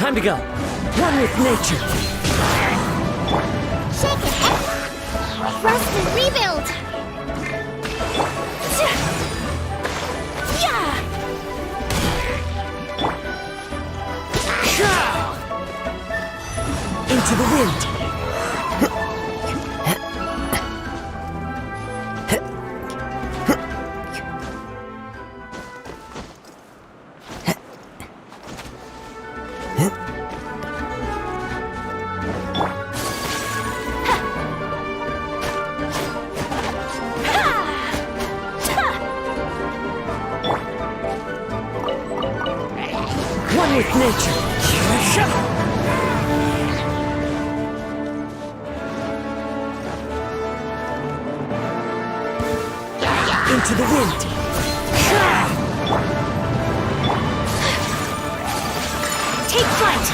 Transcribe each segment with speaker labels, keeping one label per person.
Speaker 1: Time to go. One with nature.
Speaker 2: Shake it. Rest and rebuild. Yeah.
Speaker 1: Into the wind. One with nature. Into the wind.
Speaker 2: Take flight.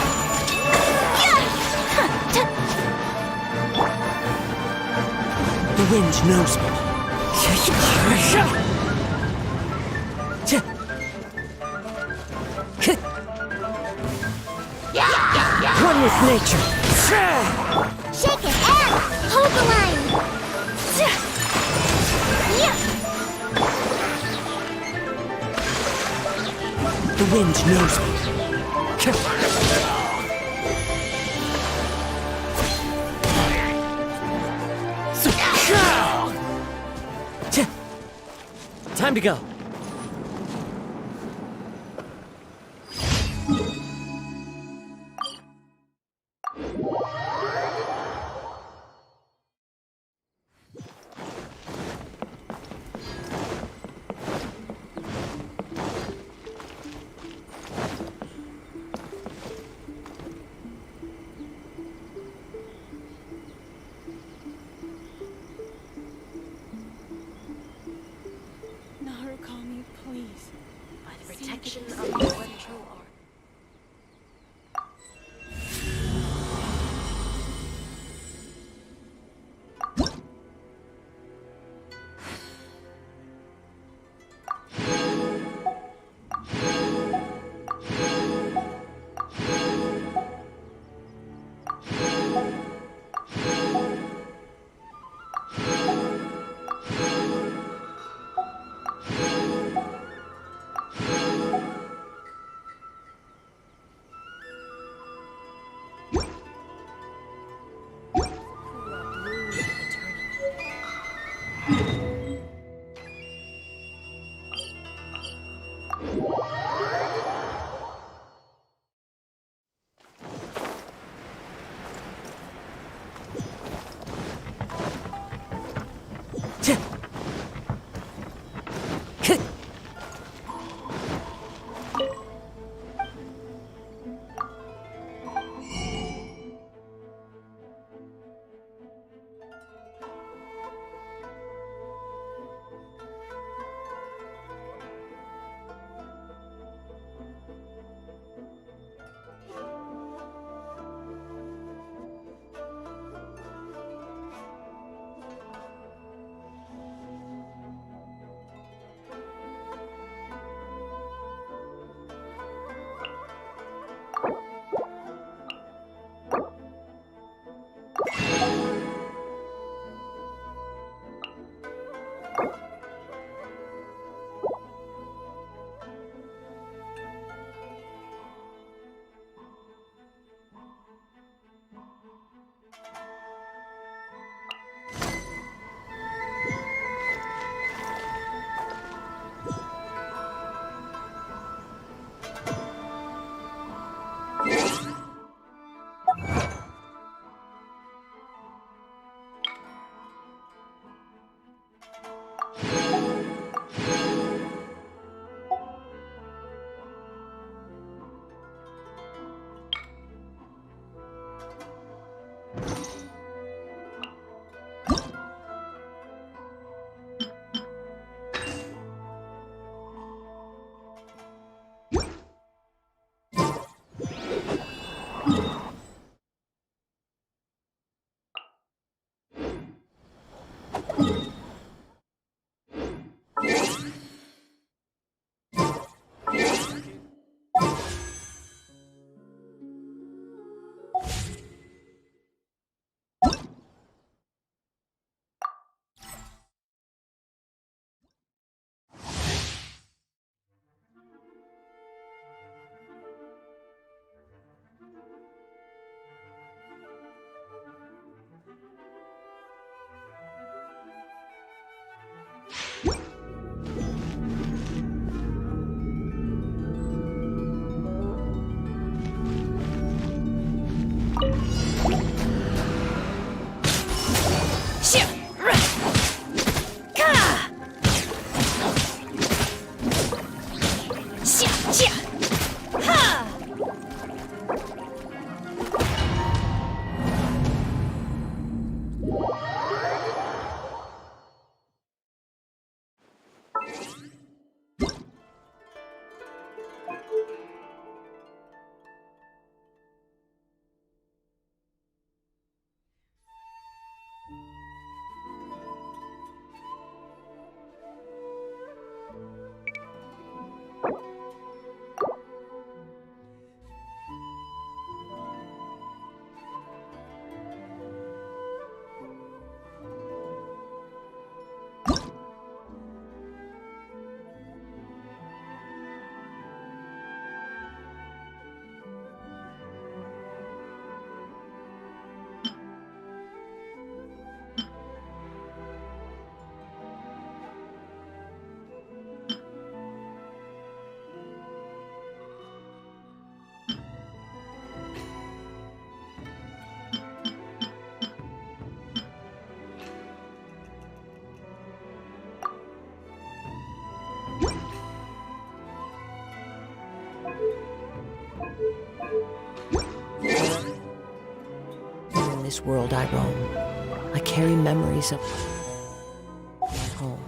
Speaker 1: The wind knows me. One with nature.
Speaker 2: Shake it. Hold the line.
Speaker 1: The wind knows me. Time to go.
Speaker 3: Call me, please.
Speaker 4: By the protection of the elemental art.
Speaker 1: this world I roam, I carry memories of home.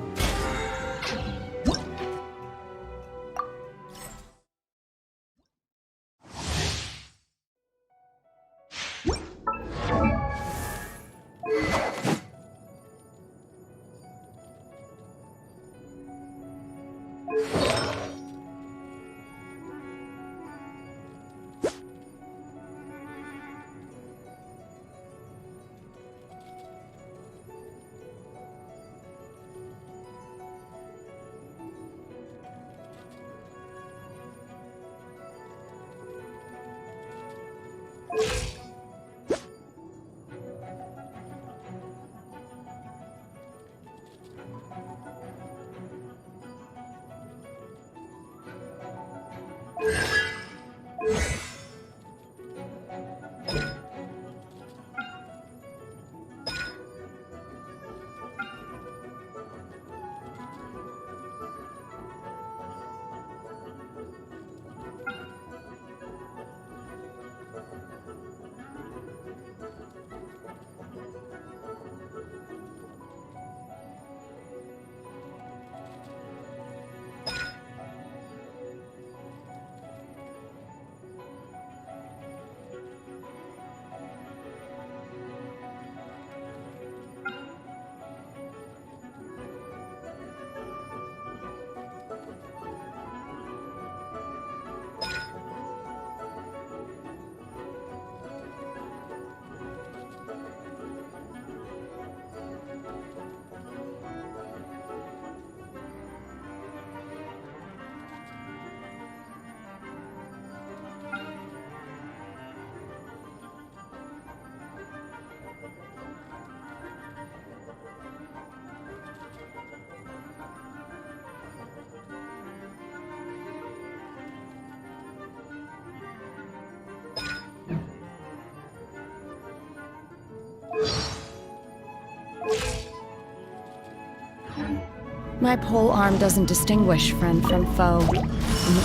Speaker 3: My pole arm doesn't distinguish friend from foe.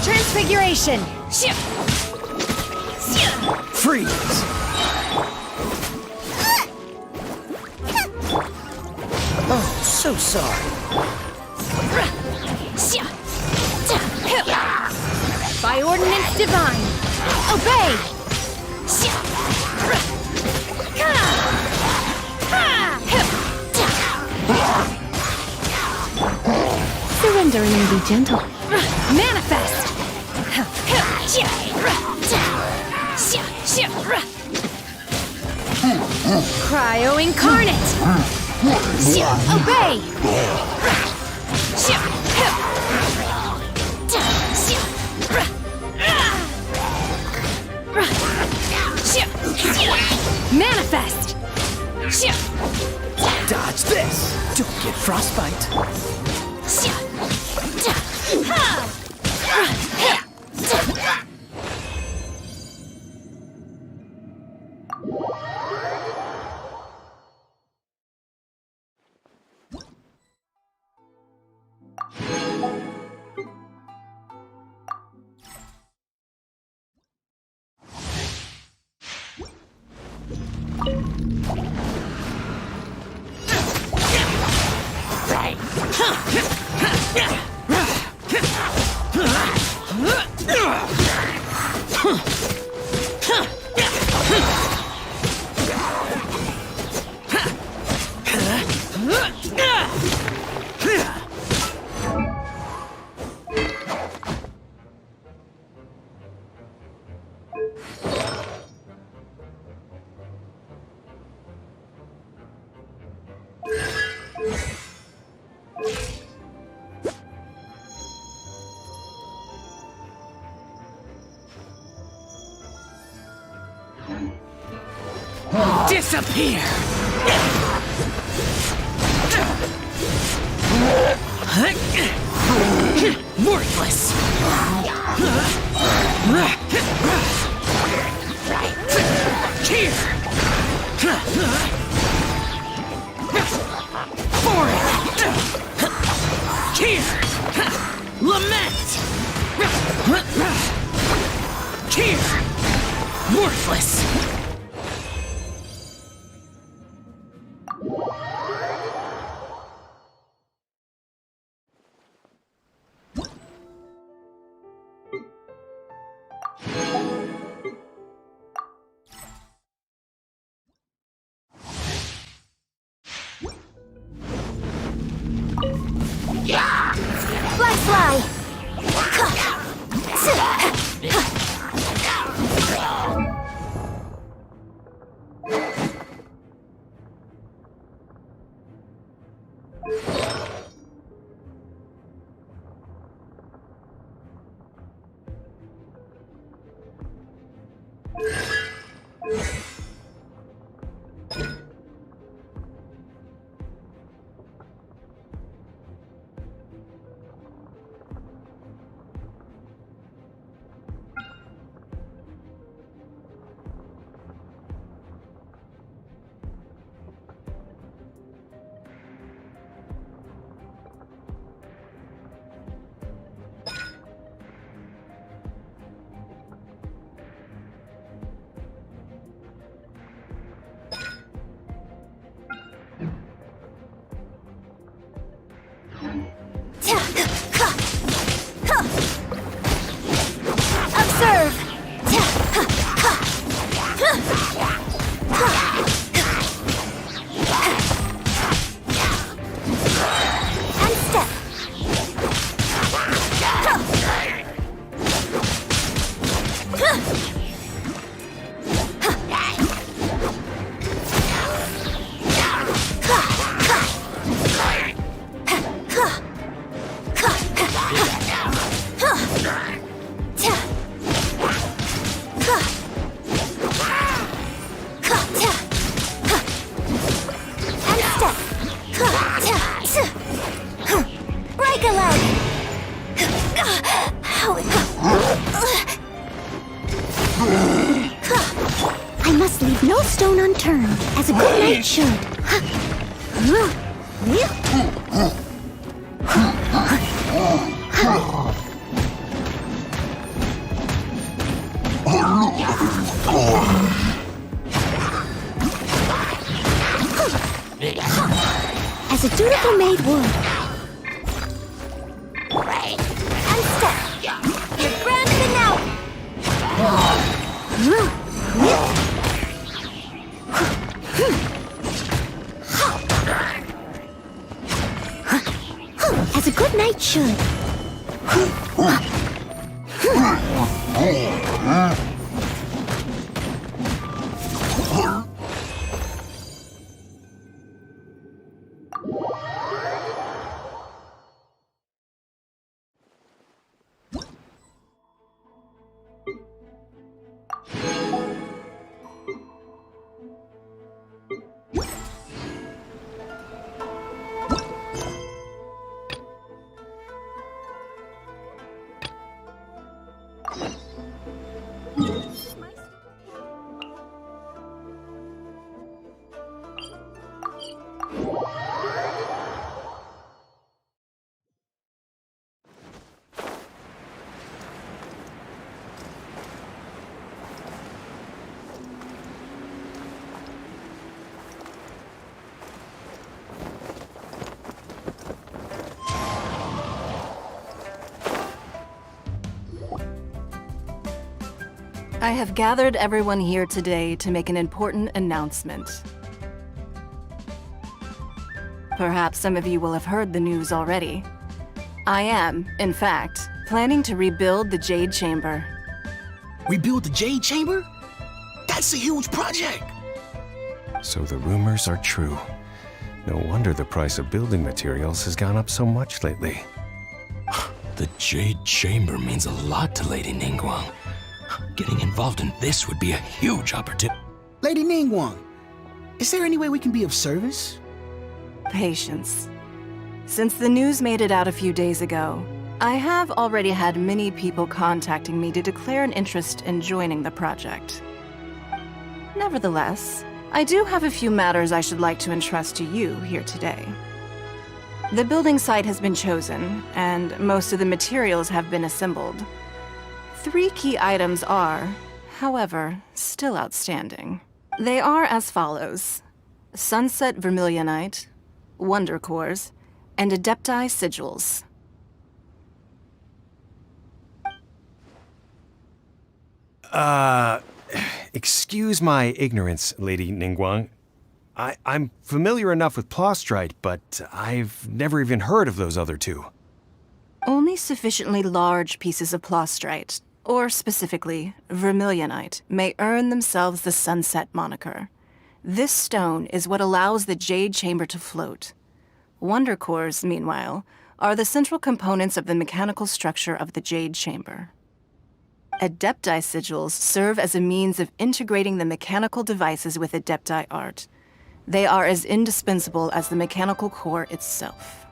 Speaker 3: Transfiguration!
Speaker 1: Freeze! Oh, so sorry.
Speaker 3: By ordinance divine, obey! Surrendering and be gentle. Manifest! Cryo incarnate! Obey! Manifest!
Speaker 1: Dodge this! Don't get frostbite. Disappear! Worthless! Here! For it! Here! Lament! Here! Worthless!
Speaker 2: fly! Observe! And step! Break a leg! I must leave no stone unturned, as a good knight should. As a dutiful maid would. And step. Your grand finale. As a good knight should.
Speaker 5: I have gathered everyone here today to make an important announcement. Perhaps some of you will have heard the news already. I am, in fact, planning to rebuild the Jade Chamber.
Speaker 6: Rebuild the Jade Chamber? That's a huge project!
Speaker 7: So the rumors are true. No wonder the price of building materials has gone up so much lately.
Speaker 6: The Jade Chamber means a lot to Lady Ningguang. Getting involved in this would be a huge opportunity.
Speaker 8: Lady Ningguang, is there any way we can be of service?
Speaker 5: Patience. Since the news made it out a few days ago, I have already had many people contacting me to declare an interest in joining the project. Nevertheless, I do have a few matters I should like to entrust to you here today. The building site has been chosen, and most of the materials have been assembled. 3 key items are, however, still outstanding. They are as follows: Sunset Vermilionite, Wonder Cores, and Adepti Sigils.
Speaker 7: Excuse my ignorance, Lady Ningguang. I'm familiar enough with Plaustrite, but I've never even heard of those other 2.
Speaker 5: Only sufficiently large pieces of plastrite, or specifically vermilionite, may earn themselves the Sunset moniker. This stone is what allows the Jade Chamber to float. Wonder cores, meanwhile, are the central components of the mechanical structure of the Jade Chamber. Adepti sigils serve as a means of integrating the mechanical devices with Adepti art. They are as indispensable as the mechanical core itself.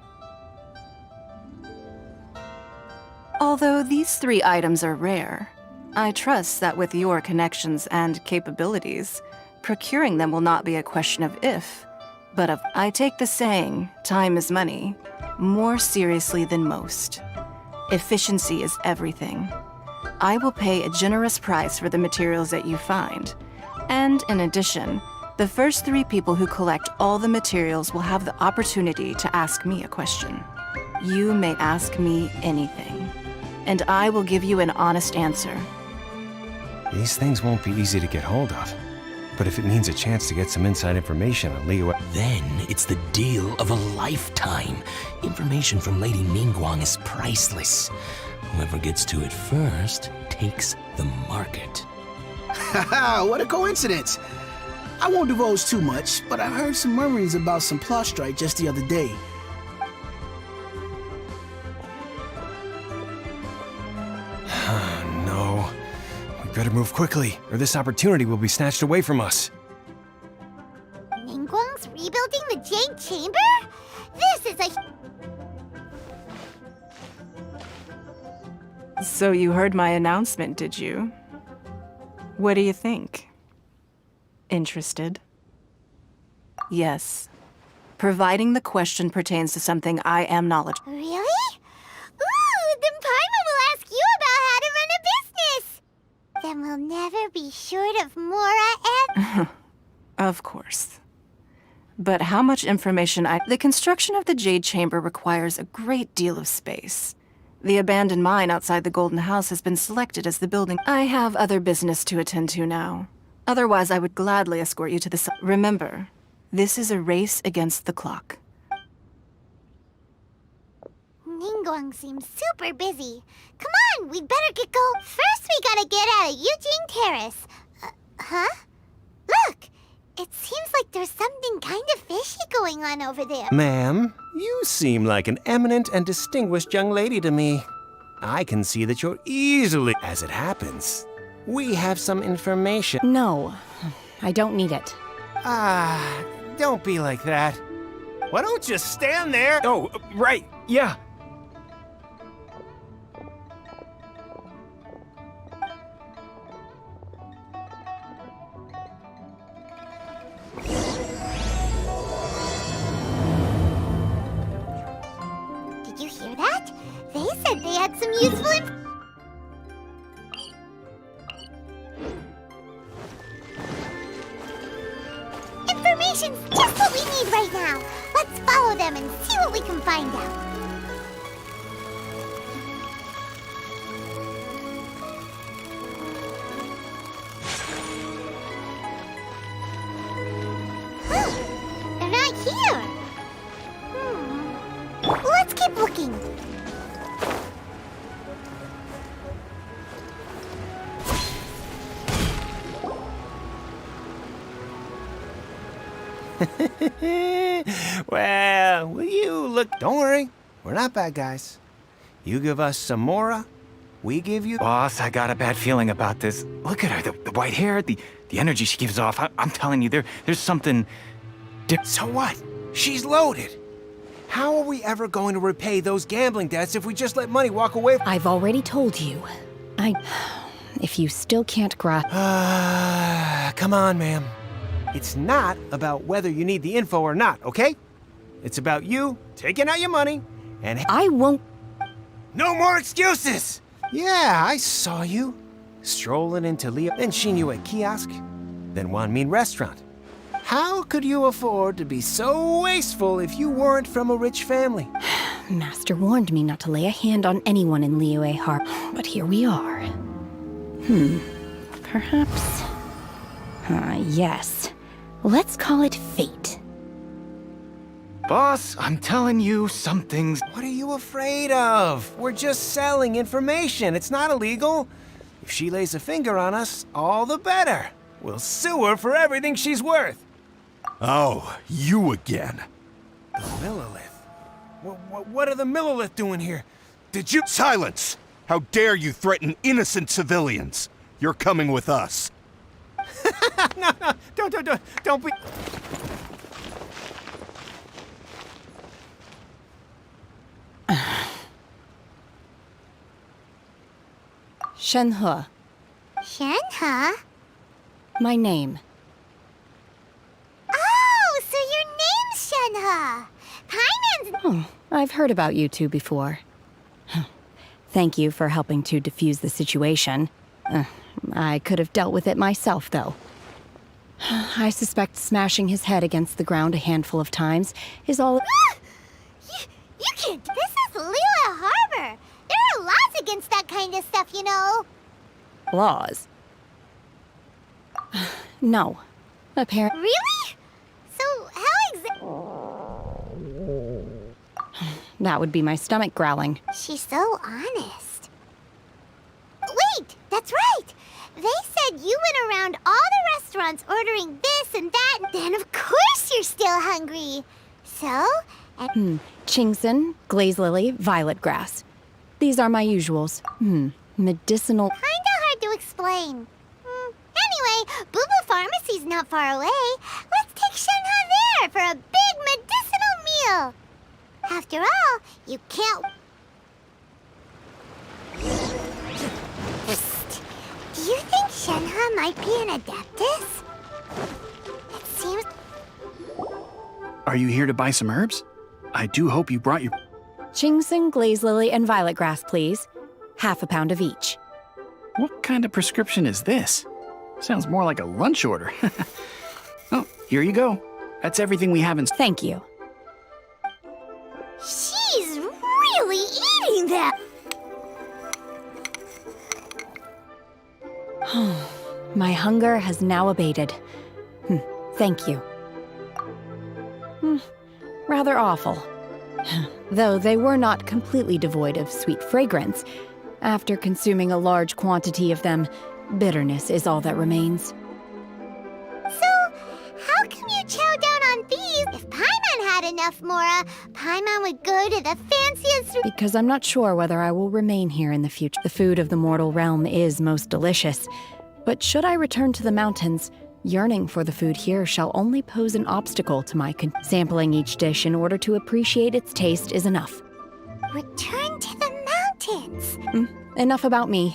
Speaker 5: Although these 3 items are rare, I trust that with your connections and capabilities, procuring them will not be a question of if, but of. I take the saying, time is money, more seriously than most. Efficiency is everything. I will pay a generous price for the materials that you find, and in addition, the first 3 people who collect all the materials will have the opportunity to ask me a question. You may ask me anything, and I will give you an honest answer.
Speaker 7: These things won't be easy to get hold of. But if it means a chance to get some inside information on Liyue...
Speaker 6: Then it's the deal of a lifetime. Information from Lady Ningguang is priceless. Whoever gets to it first takes the market.
Speaker 8: Haha, what a coincidence! I won't divulge too much, but I heard some murmurings about some plastrite just the other day.
Speaker 7: No. We better move quickly, or this opportunity will be snatched away from us.
Speaker 2: Ningguang's rebuilding the Jade Chamber? This is a...
Speaker 5: So you heard my announcement, did you? What do you think? Interested? Yes. Providing the question pertains to something I am knowledgeable.
Speaker 2: Really? Ooh, then Paimon will ask you about how to run a business! Then we'll never be short of Mora and...
Speaker 5: Of course. But how much information The construction of the Jade Chamber requires a great deal of space. The abandoned mine outside the Golden House has been selected as the building. I have other business to attend to now. Otherwise, I would gladly escort you to the site. Remember, this is a race against the clock.
Speaker 2: Ningguang seems super busy. Come on, we better get going. First, we gotta get out of Yujing Terrace. Huh? Look! It seems like there's something kind of fishy going on over there.
Speaker 7: Ma'am, you seem like an eminent and distinguished young lady to me. I can see that you're easily... As it happens, we have some information.
Speaker 3: No, I don't need it.
Speaker 7: Don't be like that. Why don't you stand there? Oh, right, yeah.
Speaker 2: Did you hear that? They said they had some useful information's just what we need right now. Let's follow them and see what we can find out. Huh, they're not here. Let's keep looking.
Speaker 7: Well, will you look... Don't worry, we're not bad guys. You give us some Mora, we give you...
Speaker 9: Boss, I got a bad feeling about this. Look at her, the white hair, the energy she gives off. I'm telling you, there's something...
Speaker 7: So what? She's loaded. How are we ever going to repay those gambling debts if we just let money walk away?
Speaker 3: I've already told you. If you still can't grasp...
Speaker 7: Come on, ma'am. It's not about whether you need the info or not, okay? It's about you taking out your money and...
Speaker 3: I won't...
Speaker 7: No more excuses! Yeah, I saw you. Strolling into Leo, then Shinyu at kiosk, then Wanmin restaurant. How could you afford to be so wasteful if you weren't from a rich family?
Speaker 3: Master warned me not to lay a hand on anyone in Liyue Harbor, but here we are. Perhaps... yes. Let's call it fate.
Speaker 9: Boss, I'm telling you, something's...
Speaker 7: What are you afraid of? We're just selling information. It's not illegal. If she lays a finger on us, all the better. We'll sue her for everything she's worth.
Speaker 10: Oh, you again.
Speaker 7: The Millilith. What are the Millilith doing here? Did you...
Speaker 10: Silence! How dare you threaten innocent civilians? You're coming with us.
Speaker 7: No, don't be...
Speaker 3: Shenhe,
Speaker 2: Shenhe?
Speaker 3: my name.
Speaker 2: Oh, so your name's Shenhe. Paimon's...
Speaker 3: Oh, I've heard about you two before. Thank you for helping to defuse the situation. I could have dealt with it myself, though. I suspect smashing his head against the ground a handful of times is all...
Speaker 2: You can't... This is Lila Harbor. There are laws against that kind of stuff, you know.
Speaker 3: laws. No. Apparently...
Speaker 2: Really? So
Speaker 3: That would be my stomach growling.
Speaker 2: She's so honest. Wait, that's right. They said you went around all the restaurants ordering this and that, and then of course you're still hungry. So,
Speaker 3: Chingson, glaze lily, violet grass. These are my usuals. Medicinal...
Speaker 2: Kinda hard to explain. Anyway, Boo Boo Pharmacy's not far away. Let's take Shenhe there for a big medicinal meal. After all, you can't... Psst. Do you think Shenhe might be an Adeptus? It seems...
Speaker 11: Are you here to buy some herbs? I do hope you brought your...
Speaker 3: Chingson, glaze lily, and violet grass, please. Half a pound of each.
Speaker 11: What kind of prescription is this? Sounds more like a lunch order. Oh, here you go. That's everything we have in...
Speaker 3: Thank you.
Speaker 2: She's really eating that!
Speaker 3: My hunger has now abated. Thank you. Rather awful. Though they were not completely devoid of sweet fragrance. After consuming a large quantity of them, bitterness is all that remains.
Speaker 2: So, how come you chow down on these? If Paimon had enough, Mora, Paimon would go to the fanciest...
Speaker 3: Because I'm not sure whether I will remain here in the future. The food of the mortal realm is most delicious. But should I return to the mountains, yearning for the food here shall only pose an obstacle to my sampling each dish in order to appreciate its taste is enough.
Speaker 2: Return to the mountains.
Speaker 3: Enough about me.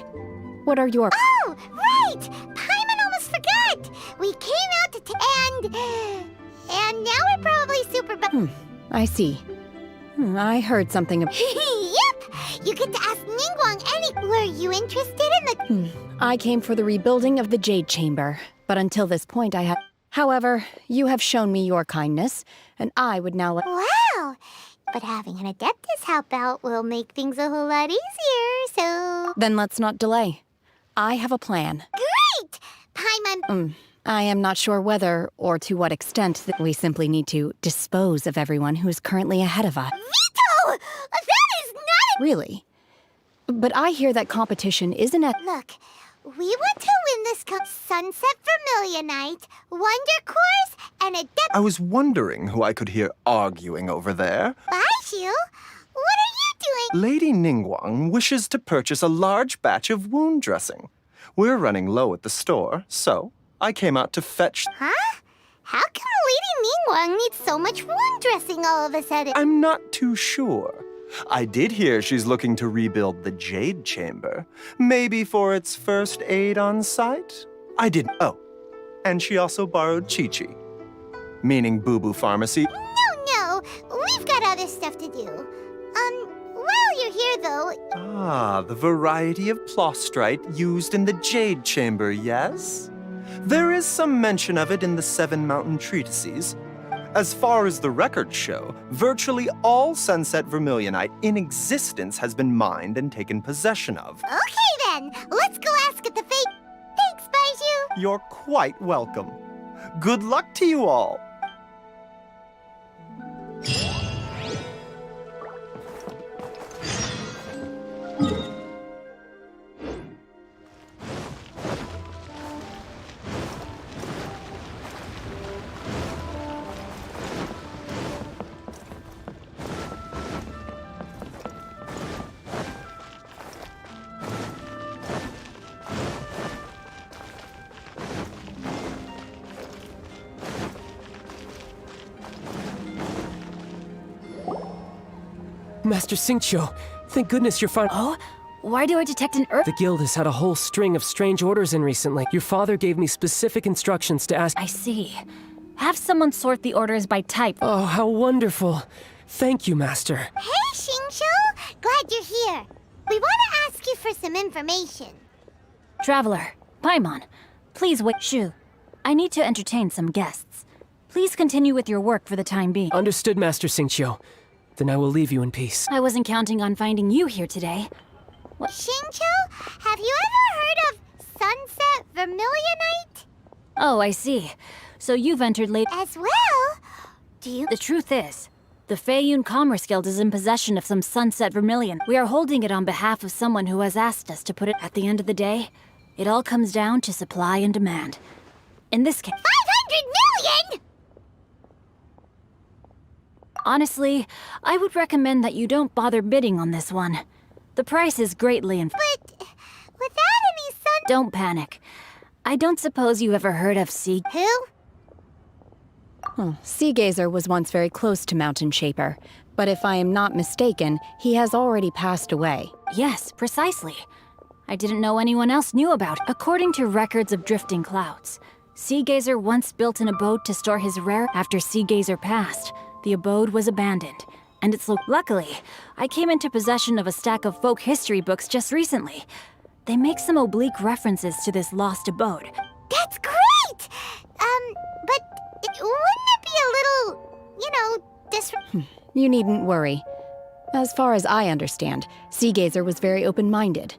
Speaker 3: What are your...
Speaker 2: Oh, right! Paimon almost forgot! We came out to... And now we're probably super...
Speaker 3: I see. I heard something of...
Speaker 2: Yep! You get to ask Ningguang any... Were you interested in the...
Speaker 3: I came for the rebuilding of the Jade Chamber, but until this point I had... However, you have shown me your kindness, and I would now let...
Speaker 2: Wow! But having an Adeptus help out will make things a whole lot easier, so...
Speaker 3: Then let's not delay. I have a plan.
Speaker 2: Great! Paimon...
Speaker 3: I am not sure whether, or to what extent, that we simply need to dispose of everyone who is currently ahead of us.
Speaker 2: Vito! That is not...
Speaker 3: Really? But I hear that competition isn't at...
Speaker 2: Look, we want to win this Sunset Vermilionite, Wonder Course, and Adept...
Speaker 12: I was wondering who I could hear arguing over there.
Speaker 2: Baishu? What are you doing?
Speaker 12: Lady Ningguang wishes to purchase a large batch of wound dressing. We're running low at the store, so I came out to fetch...
Speaker 2: Huh? How come Lady Ningguang needs so much wound dressing all of a sudden?
Speaker 12: I'm not too sure. I did hear she's looking to rebuild the Jade Chamber. Maybe for its first aid on site? I didn't... Oh. And she also borrowed Chi-Chi. Meaning Boo Boo Pharmacy.
Speaker 2: No. We've got other stuff to do. While you're here, though...
Speaker 12: Ah, the variety of plostrite used in the Jade Chamber, yes? There is some mention of it in the 7 mountain treatises. As far as the records show, virtually all Sunset Vermilionite in existence has been mined and taken possession of.
Speaker 2: Okay, then. Let's go ask at the fate. Thanks, Baiju.
Speaker 12: You're quite welcome. Good luck to you all.
Speaker 13: Master Xingqiu, thank goodness you're fine.
Speaker 3: Oh? Why do I detect an earth?
Speaker 13: The guild has had a whole string of strange orders in recently. Your father gave me specific instructions to ask—
Speaker 3: I see. Have someone sort the orders by type.
Speaker 13: Oh, how wonderful. Thank you, Master.
Speaker 2: Hey, Xingqiu! Glad you're here. We want to ask you for some information.
Speaker 3: Traveler, Paimon, please wait. Shu, I need to entertain some guests. Please continue with your work for the time being.
Speaker 13: Understood, Master Xingqiu. Then I will leave you in peace.
Speaker 3: I wasn't counting on finding you here today. What?
Speaker 2: Xingqiu, have you ever heard of Sunset Vermilionite?
Speaker 3: Oh, I see. So you've entered late—
Speaker 2: As well? Do you—
Speaker 3: The truth is, the Feiyun Commerce Guild is in possession of some Sunset Vermilion. We are holding it on behalf of someone who has asked us to put it— At the end of the day, it all comes down to supply and demand. In this case—
Speaker 2: 500 million?!
Speaker 3: Honestly, I would recommend that you don't bother bidding on this one. The price is greatly
Speaker 2: But without any sun—
Speaker 3: Don't panic. I don't suppose you ever heard of Sea—
Speaker 2: Who?
Speaker 3: Sea Gazer was once very close to Mountain Shaper, but if I am not mistaken, he has already passed away. Yes, precisely. I didn't know anyone else knew about it. According to records of drifting clouds, Sea Gazer once built an abode to store his rare— After Sea Gazer passed, the abode was abandoned, and it's luckily, I came into possession of a stack of folk history books just recently. They make some oblique references to this lost abode.
Speaker 2: That's great! But wouldn't it be a little,
Speaker 3: You needn't worry. As far as I understand, Sea Gazer was very open-minded.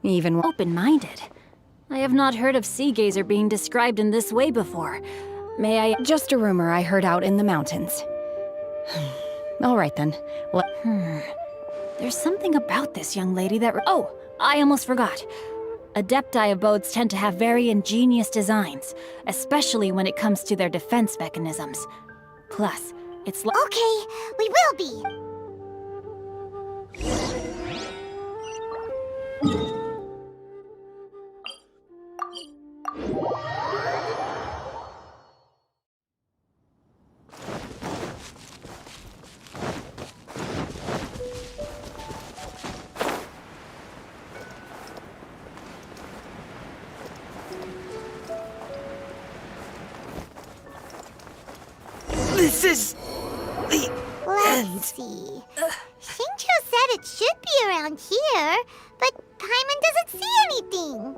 Speaker 3: Even— Open-minded? I have not heard of Sea Gazer being described in this way before. May I— Just a rumor I heard out in the mountains. All right then. There's something about this young lady that— Oh, I almost forgot. Adepti abodes tend to have very ingenious designs, especially when it comes to their defense mechanisms. Plus, it's
Speaker 2: Okay, we will be.
Speaker 1: This is the
Speaker 2: Let's see. Xingqiu said it should be around here, but Paimon doesn't see anything.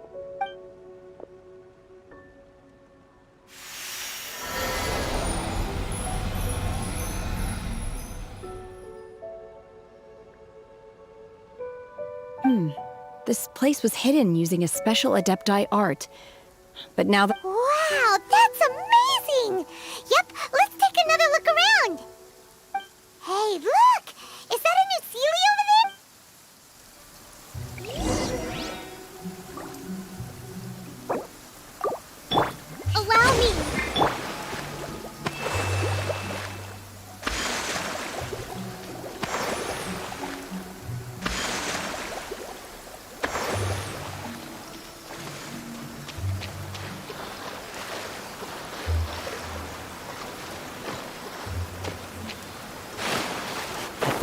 Speaker 3: This place was hidden using a special Adepti art. But now that—
Speaker 2: Wow, that's amazing! Yep, let's take another look around. Hey, look! Is that a new Sealy over there? Allow me.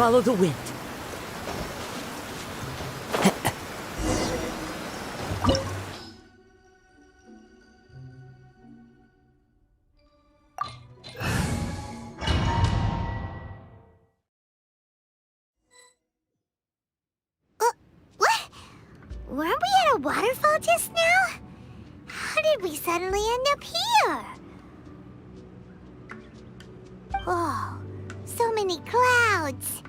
Speaker 1: follow the wind.
Speaker 2: What? Weren't we at a waterfall just now? How did we suddenly end up here? Oh, so many clouds.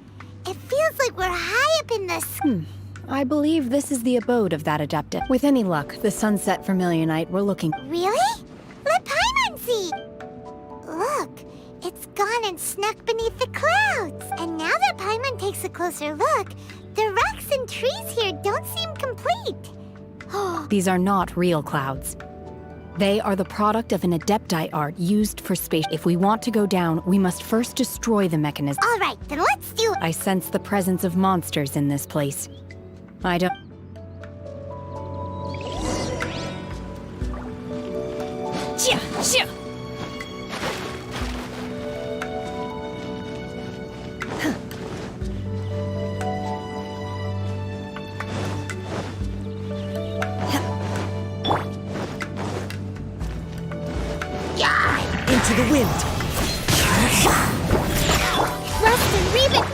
Speaker 2: It feels like we're high up in the sky.
Speaker 3: I believe this is the abode of that Adeptus. With any luck, the Sunset Vermilionite we're looking—
Speaker 2: Really? Let Paimon see! Look, it's gone and snuck beneath the clouds. And now that Paimon takes a closer look, the rocks and trees here don't seem complete.
Speaker 3: These are not real clouds. They are the product of an Adepti art used for space. If we want to go down, we must first destroy the mechanism.
Speaker 2: All right, then let's do it.
Speaker 3: I sense the presence of monsters in this place. I don't—
Speaker 1: Into the wind.
Speaker 2: Thrust and rebound.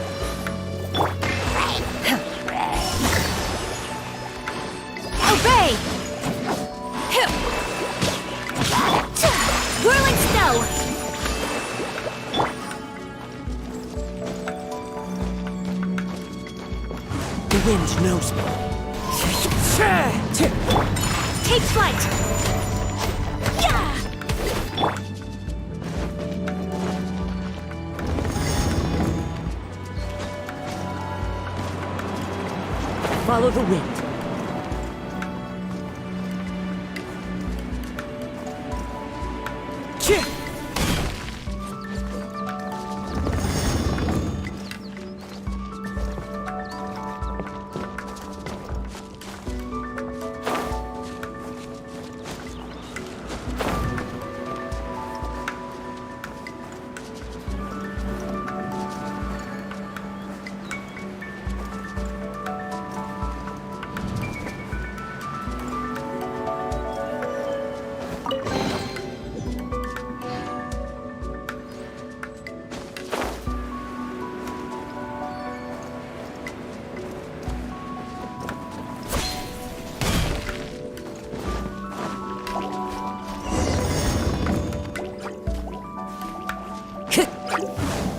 Speaker 2: Obey! Whirling snow!
Speaker 1: The wind knows me.
Speaker 2: Take flight! Yeah!
Speaker 1: Follow the wind.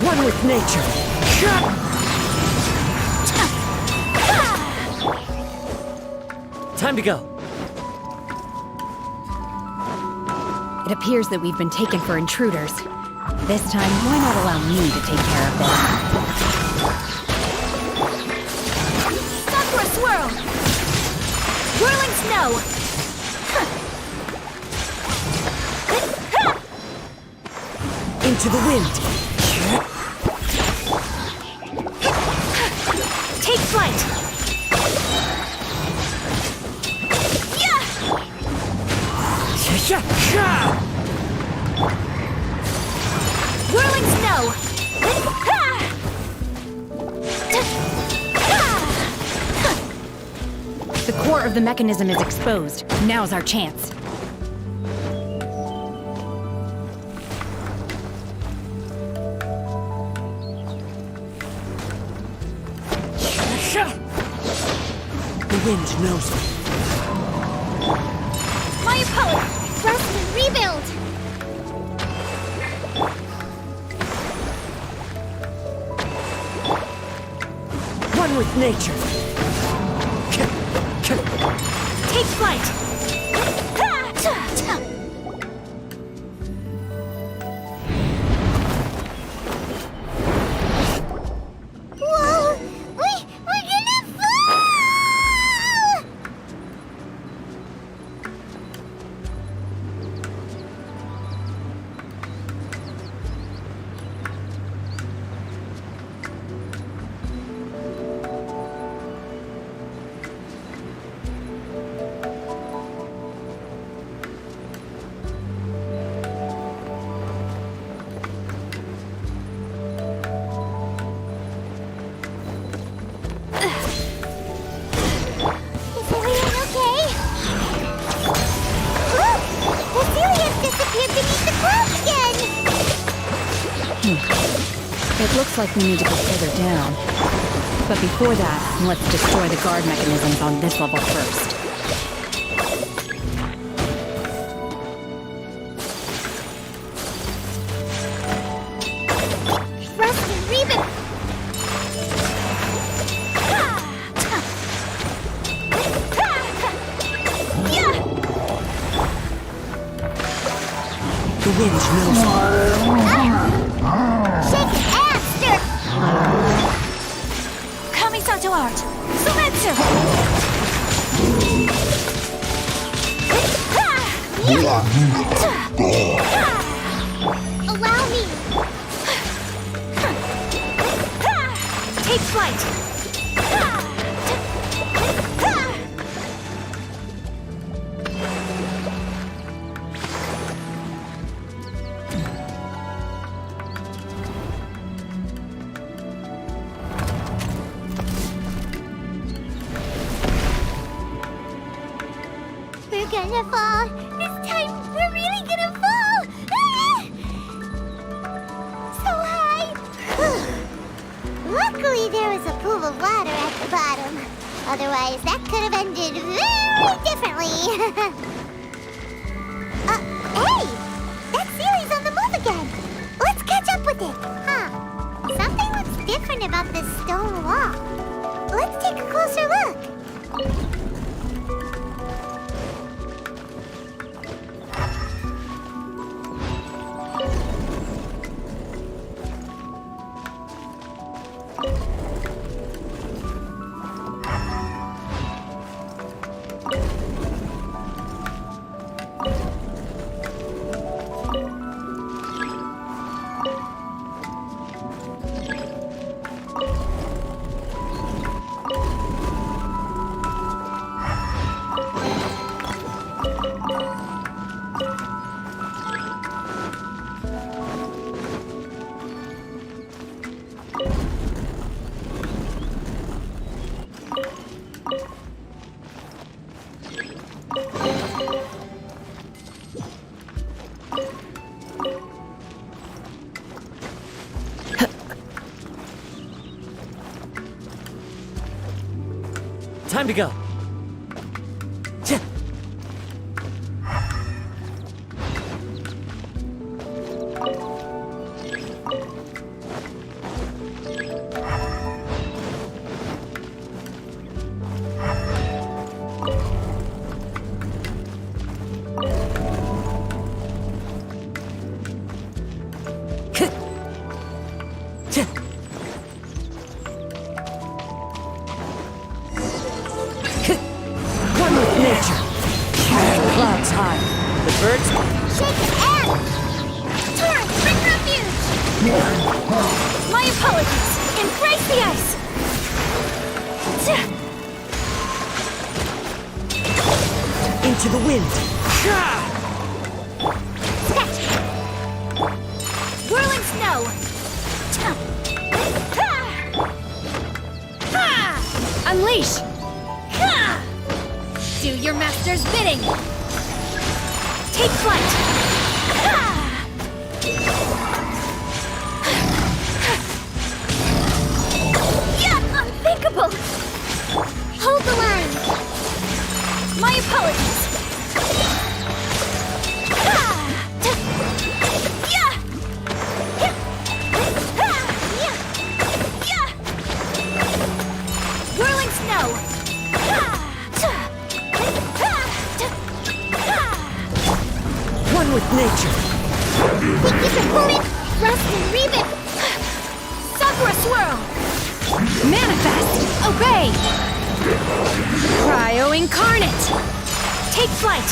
Speaker 1: One with nature. Time to go.
Speaker 3: It appears that we've been taken for intruders. This time, why not allow me to take care of them?
Speaker 2: Sakura swirl! Whirling snow!
Speaker 1: Into the wind.
Speaker 2: Take flight! Whirling snow!
Speaker 3: The core of the mechanism is exposed. Now's our chance.
Speaker 1: The wind knows me.
Speaker 2: My power! Thrust and rebuild!
Speaker 1: One with nature.
Speaker 2: Take flight! Whoa! We're gonna fall!
Speaker 3: It looks like we need to go further down. But before that, let's destroy the guard mechanisms on this level first.
Speaker 2: Thrust and rebuild!
Speaker 1: The wind knows me.
Speaker 2: Shake and stir! Kamisato art! Sumetsu! Allow me! Take flight! We're gonna fall! This time, we're really gonna fall! Luckily, there was a pool of water at the bottom. Otherwise, that could have ended very differently. Hey! That Sealy's on the move again. Let's catch up with it. Huh. Something looks different about this stone wall. Let's take a closer look.
Speaker 13: Time to go.
Speaker 1: Into the wind.
Speaker 2: Whirling snow.
Speaker 3: Unleash!
Speaker 2: Do your master's bidding. Take flight. Unthinkable. Hold the line. My apologies. Whirling snow.
Speaker 1: One with nature.
Speaker 2: Pinky support. Rust and Reebit. Sakura swirl.
Speaker 3: Manifest! Obey! Cryo incarnate! Take flight!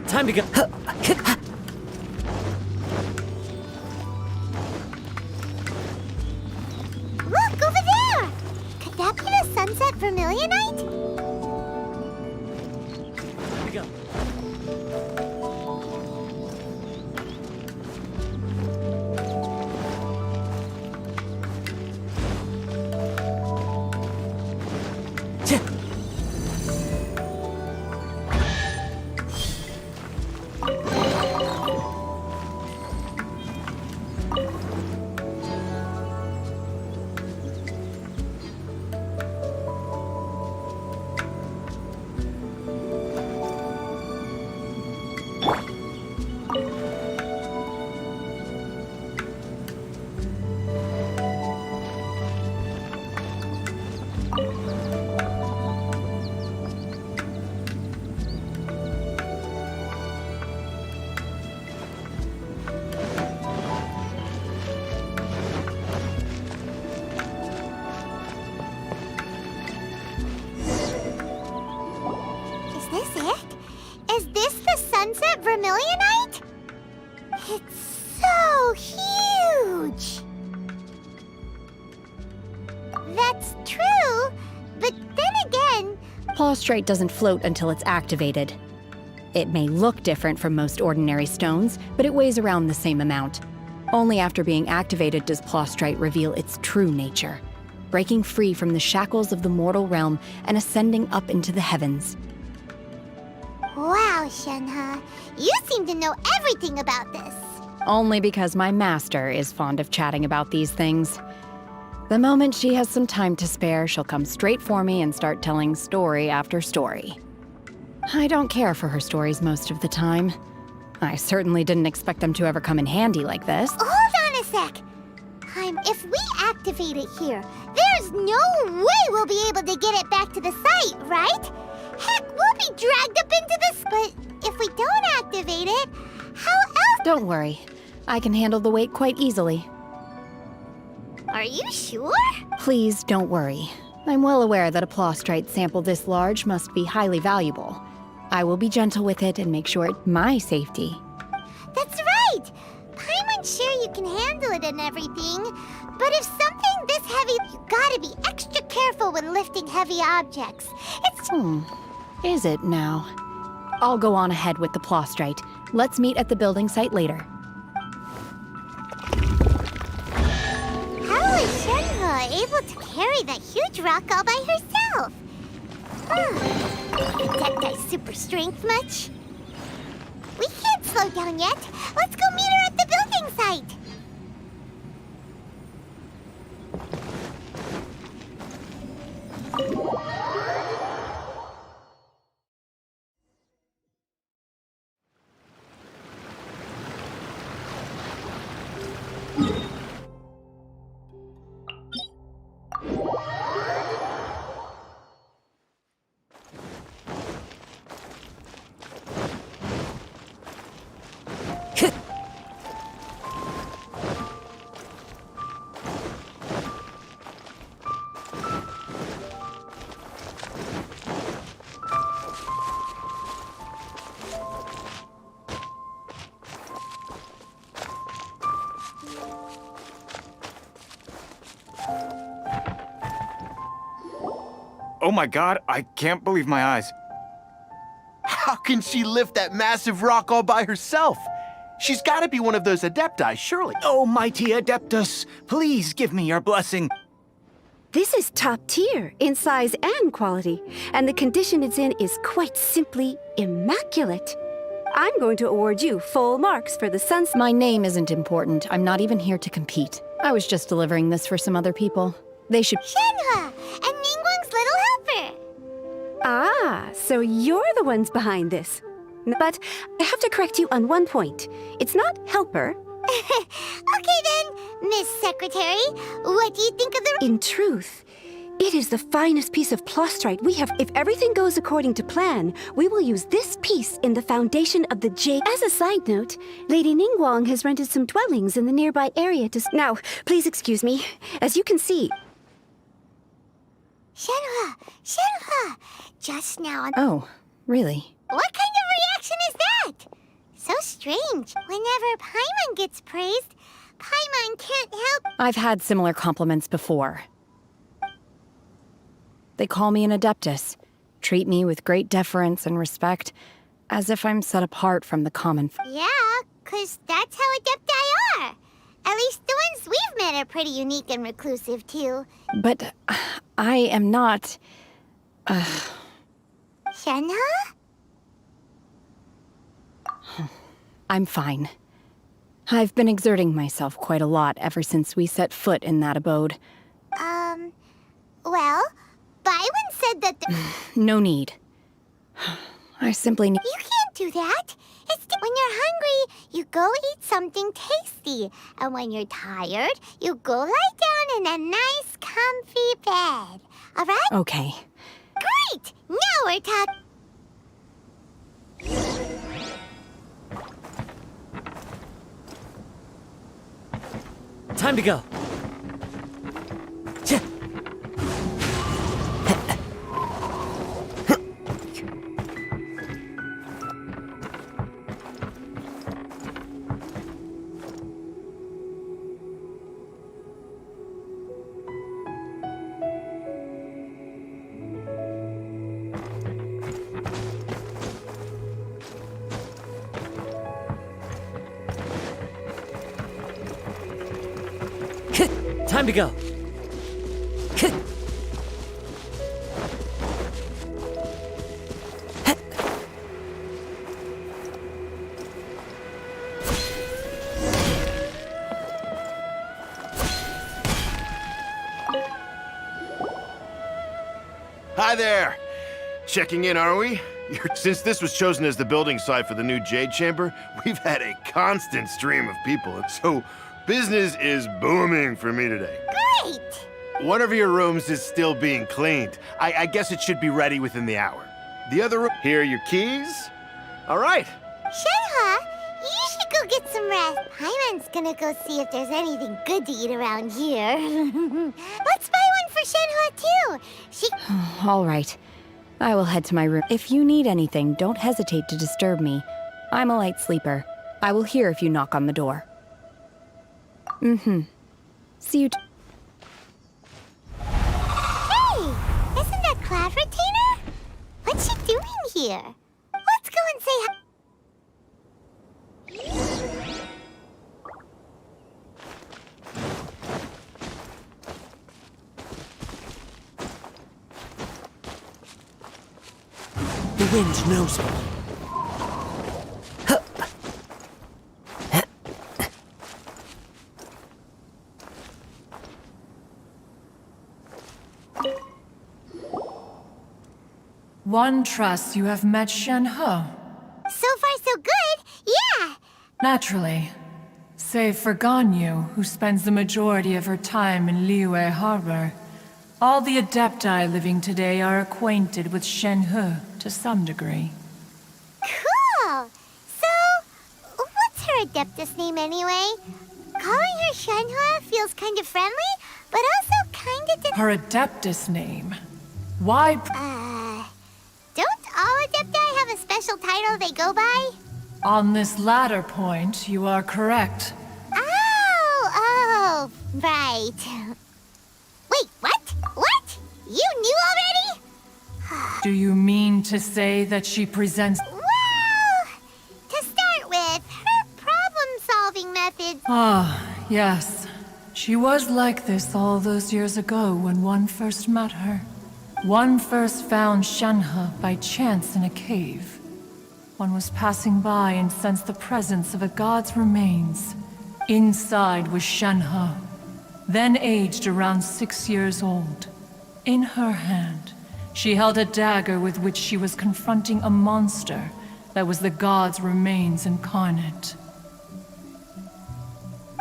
Speaker 13: Time to go.
Speaker 2: Look, over there! Could that be the sunset vermilionite?
Speaker 13: Time to go.
Speaker 2: Is this it? Is this the sunset vermilionite? It's so huge! That's true, but then again...
Speaker 3: Plaustrite doesn't float until it's activated. It may look different from most ordinary stones, but it weighs around the same amount. Only after being activated does Plostrite reveal its true nature, breaking free from the shackles of the mortal realm and ascending up into the heavens.
Speaker 2: Wow, Shenhe. You seem to know everything about this.
Speaker 3: Only because my master is fond of chatting about these things. The moment she has some time to spare, she'll come straight for me and start telling story after story. I don't care for her stories most of the time. I certainly didn't expect them to ever come in handy like this.
Speaker 2: Hold on a sec. If we activate it here, there's no way we'll be able to get it back to the site, right? Heck, we'll be dragged up into this. But if we don't activate it, how else?
Speaker 3: Don't worry. I can handle the weight quite easily.
Speaker 2: Are you sure?
Speaker 3: Please don't worry. I'm well aware that a Plostrite sample this large must be highly valuable. I will be gentle with it and make sure it's my safety.
Speaker 2: That's right! Paimon's sure you can handle it and everything, but if something this heavy, you gotta be extra careful when lifting heavy objects. It's...
Speaker 3: Is it now? I'll go on ahead with the Plostrite. Let's meet at the building site later.
Speaker 2: How is Shenhe able to carry that huge rock all by herself? That guy's super strength much? We can't slow down yet. Let's go meet her at the building site.
Speaker 9: Oh my god, I can't believe my eyes.
Speaker 10: How can she lift that massive rock all by herself? She's got to be one of those Adepti, surely.
Speaker 9: Oh, mighty Adeptus, please give me your blessing.
Speaker 14: This is top tier in size and quality, and the condition it's in is quite simply immaculate. I'm going to award you full marks for the sun's...
Speaker 3: My name isn't important. I'm not even here to compete. I was just delivering this for some other people. They should...
Speaker 2: Shenhe! And Ningguang's little helper!
Speaker 14: Ah, so you're the ones behind this. But I have to correct you on one point. It's not helper.
Speaker 2: Okay then, Miss Secretary. What do you think of the...
Speaker 14: In truth, it is the finest piece of Plostrite we have. If everything goes according to plan, we will use this piece in the foundation of the Jade. As a side note, Lady Ningguang has rented some dwellings in the nearby area to... Now, please excuse me. As you can see...
Speaker 2: Shenhe! Shenhe! Just now...
Speaker 3: Oh, really?
Speaker 2: What kind of reaction is that? So strange. Whenever Paimon gets praised, Paimon can't help...
Speaker 3: I've had similar compliments before. They call me an Adeptus, treat me with great deference and respect, as if I'm set apart from the common...
Speaker 2: Yeah, 'cause that's how Adepti are. At least the ones we've met are pretty unique and reclusive, too.
Speaker 3: But I am not...
Speaker 2: Shenhe?
Speaker 3: I'm fine. I've been exerting myself quite a lot ever since we set foot in that abode.
Speaker 2: Well, Byron said that the...
Speaker 3: No need. I simply need...
Speaker 2: You can't do that. When you're hungry, you go eat something tasty. And when you're tired, you go lie down in a nice, comfy bed. All right?
Speaker 3: Okay.
Speaker 2: Great! Now we're talking...
Speaker 13: Time to go. Time to go.
Speaker 15: Hi there! Checking in, are we? Since this was chosen as the building site for the new Jade Chamber, we've had a constant stream of people, so business is booming for me today.
Speaker 2: Great!
Speaker 15: One of your rooms is still being cleaned. I guess it should be ready within the hour. The other room... Here are your keys. All right.
Speaker 2: Shenhe, you should go get some rest. Paimon's gonna go see if there's anything good to eat around here. Let's buy one for Shenhe, too. She...
Speaker 3: All right. I will head to my room. If you need anything, don't hesitate to disturb me. I'm a light sleeper. I will hear if you knock on the door. See you.
Speaker 2: Hey! Isn't that Cloud Retainer? What's she doing here? Let's go and say hi.
Speaker 1: The wind knows me.
Speaker 16: One trusts you have met Shenhe.
Speaker 2: So far, so good. Yeah!
Speaker 16: Naturally. Save for Ganyu, who spends the majority of her time in Liyue Harbor. All the Adepti living today are acquainted with Shenhe to some degree.
Speaker 2: Cool! So, what's her Adeptus name anyway? Calling her Shenhe feels kind of friendly, but also kind of...
Speaker 16: Her Adeptus name? Why...
Speaker 2: Don't all Adepti have a special title they go by?
Speaker 16: On this latter point, you are correct.
Speaker 2: Oh, right. Wait, what? What? You knew already?
Speaker 16: Do you mean to say that she presents...
Speaker 2: Well, to start with, her problem-solving methods...
Speaker 16: Ah, yes. She was like this all those years ago when one first met her. One first found Shenhe by chance in a cave. One was passing by and sensed the presence of a god's remains. Inside was Shenhe, then aged around 6 years old. In her hand, she held a dagger with which she was confronting a monster that was the god's remains incarnate.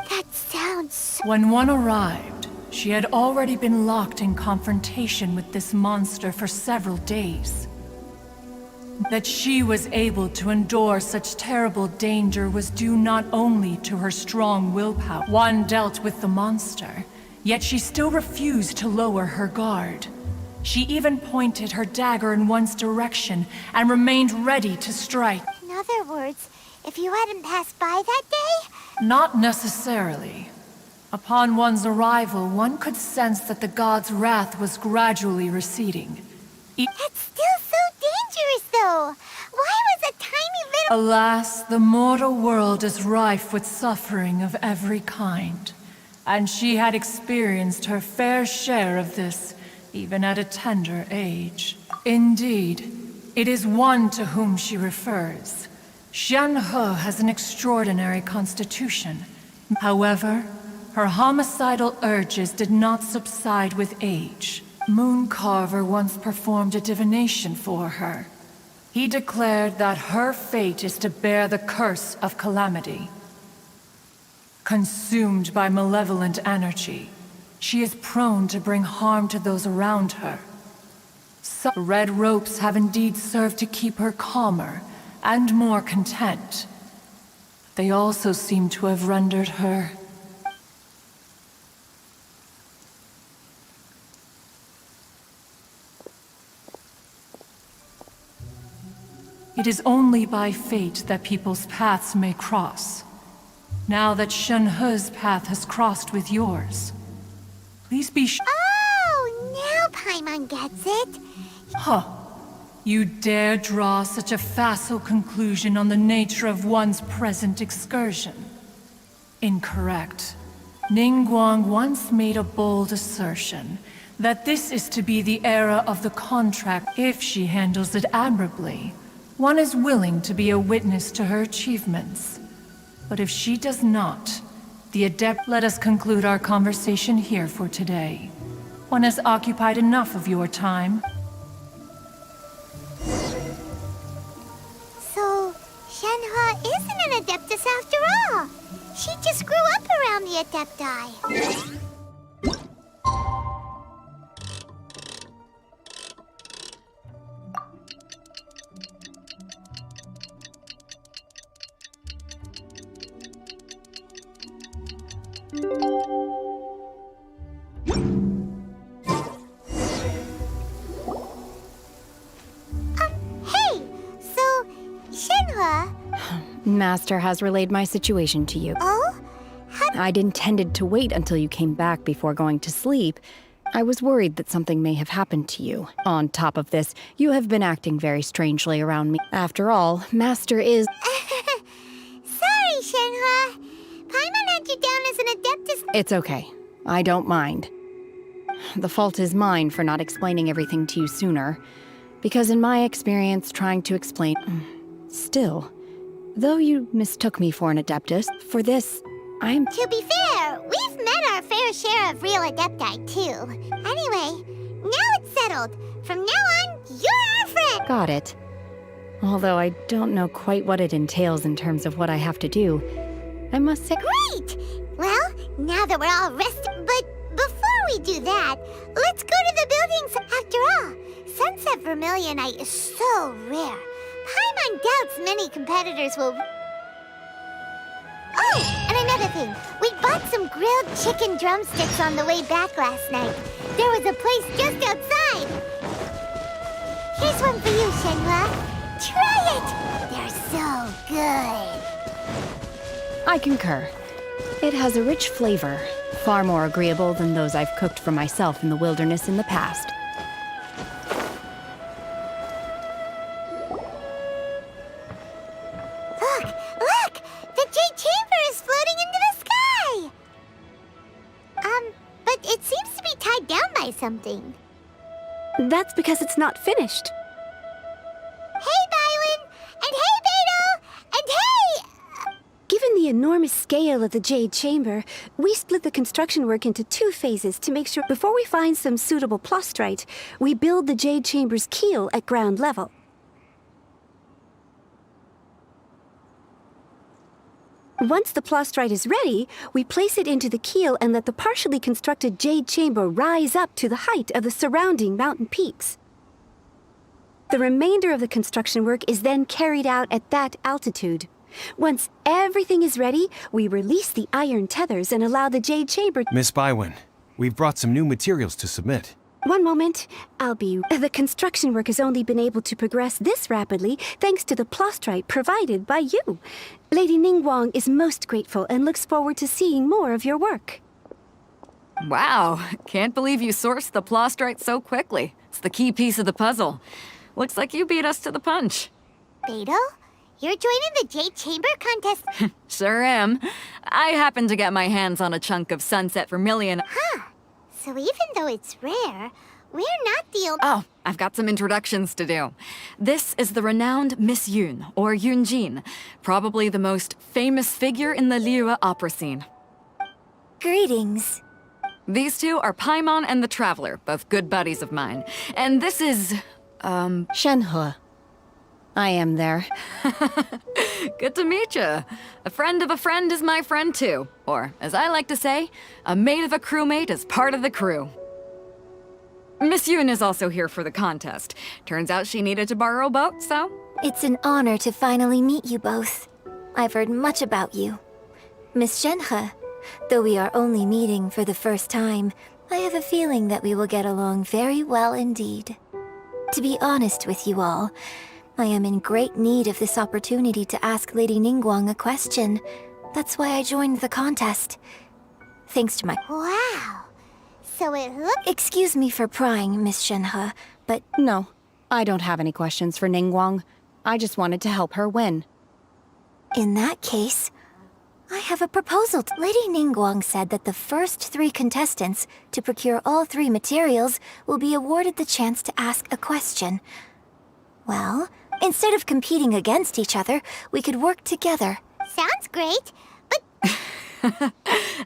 Speaker 2: That sounds...
Speaker 16: When one arrived, she had already been locked in confrontation with this monster for several days. That she was able to endure such terrible danger was due not only to her strong willpower. One dealt with the monster, yet she still refused to lower her guard. She even pointed her dagger in one's direction and remained ready to strike.
Speaker 2: In other words, if you hadn't passed by that day?
Speaker 16: Not necessarily. Upon one's arrival, one could sense that the god's wrath was gradually receding.
Speaker 2: That's still so dangerous, though. Why was a tiny little...
Speaker 16: Alas, the mortal world is rife with suffering of every kind. And she had experienced her fair share of this, even at a tender age. Indeed, it is one to whom she refers. Shenhe has an extraordinary constitution. However, her homicidal urges did not subside with age. Mooncarver once performed a divination for her. He declared that her fate is to bear the curse of calamity. Consumed by malevolent energy, she is prone to bring harm to those around her. So red ropes have indeed served to keep her calmer and more content. They also seem to have rendered her... It is only by fate that people's paths may cross. Now that Shenhe's path has crossed with yours, please be
Speaker 2: Oh, now Paimon gets it.
Speaker 16: Huh. You dare draw such a facile conclusion on the nature of one's present excursion? Incorrect. Ningguang once made a bold assertion that this is to be the era of the contract if she handles it admirably. One is willing to be a witness to her achievements. But if she does not, the adept... Let us conclude our conversation here for today. One has occupied enough of your time.
Speaker 2: So, Shenhe isn't an Adeptus after all. She just grew up around the Adepti.
Speaker 3: Master has relayed my situation to you.
Speaker 2: Oh?
Speaker 3: I'd intended to wait until you came back before going to sleep. I was worried that something may have happened to you. On top of this, you have been acting very strangely around me. After all, Master is...
Speaker 2: Sorry, Shenhe. Paimon had you down as an Adeptus...
Speaker 3: It's okay. I don't mind. The fault is mine for not explaining everything to you sooner. Because in my experience, trying to explain... Still... Though you mistook me for an Adeptus, for this, I'm...
Speaker 2: To be fair, we've met our fair share of real Adepti, too. Anyway, now it's settled. From now on, you're our friend!
Speaker 3: Got it. Although I don't know quite what it entails in terms of what I have to do. I must say...
Speaker 2: Great! Well, now that we're all rested... But before we do that, let's go to the buildings. After all, Sunset Vermilionite is so rare. Paimon doubts many competitors will... Oh, and another thing. We bought some grilled chicken drumsticks on the way back last night. There was a place just outside. Here's one for you, Shenhe. Try it! They're so good.
Speaker 3: I concur. It has a rich flavor, far more agreeable than those I've cooked for myself in the wilderness in the past.
Speaker 2: Something.
Speaker 14: That's because it's not finished.
Speaker 2: Hey, Bylin! And hey, Beto! And hey!
Speaker 14: Given the enormous scale of the Jade Chamber, we split the construction work into 2 phases to make sure before we find some suitable plostrite, we build the Jade Chamber's keel at ground level. Once the plostrite is ready, we place it into the keel and let the partially constructed Jade Chamber rise up to the height of the surrounding mountain peaks. The remainder of the construction work is then carried out at that altitude. Once everything is ready, we release the iron tethers and allow the Jade Chamber...
Speaker 7: Miss Bywin, we've brought some new materials to submit.
Speaker 14: One moment, The construction work has only been able to progress this rapidly thanks to the plostrite provided by you. Lady Ningguang is most grateful and looks forward to seeing more of your work.
Speaker 17: Wow, can't believe you sourced the plostrite so quickly. It's the key piece of the puzzle. Looks like you beat us to the punch.
Speaker 2: Beto? You're joining the Jade Chamber contest?
Speaker 17: Sure am. I happened to get my hands on a chunk of Sunset Vermilion.
Speaker 2: Huh. So even though it's rare, we're not the only...
Speaker 17: Oh, I've got some introductions to do. This is the renowned Miss Yun, or Yunjin, probably the most famous figure in the Liyue opera scene.
Speaker 2: Greetings.
Speaker 17: These two are Paimon and the Traveler, both good buddies of mine. And this is...
Speaker 3: Shenhe. I am there.
Speaker 17: Good to meet you. A friend of a friend is my friend too. Or, as I like to say, a mate of a crewmate is part of the crew. Miss Yun is also here for the contest. Turns out she needed to borrow a boat, so...
Speaker 2: It's an honor to finally meet you both. I've heard much about you. Miss Shenhe, though we are only meeting for the first time, I have a feeling that we will get along very well indeed. To be honest with you all, I am in great need of this opportunity to ask Lady Ningguang a question. That's why I joined the contest. Thanks to my... Wow! So it looks... Excuse me for prying, Miss Shenhe, but...
Speaker 3: No, I don't have any questions for Ningguang. I just wanted to help her win.
Speaker 2: In that case,
Speaker 18: I have a proposal. Lady Ningguang said that the first 3 contestants to procure all 3 materials will be awarded the chance to ask a question. Well, instead of competing against each other, we could work together.
Speaker 2: Sounds great, but...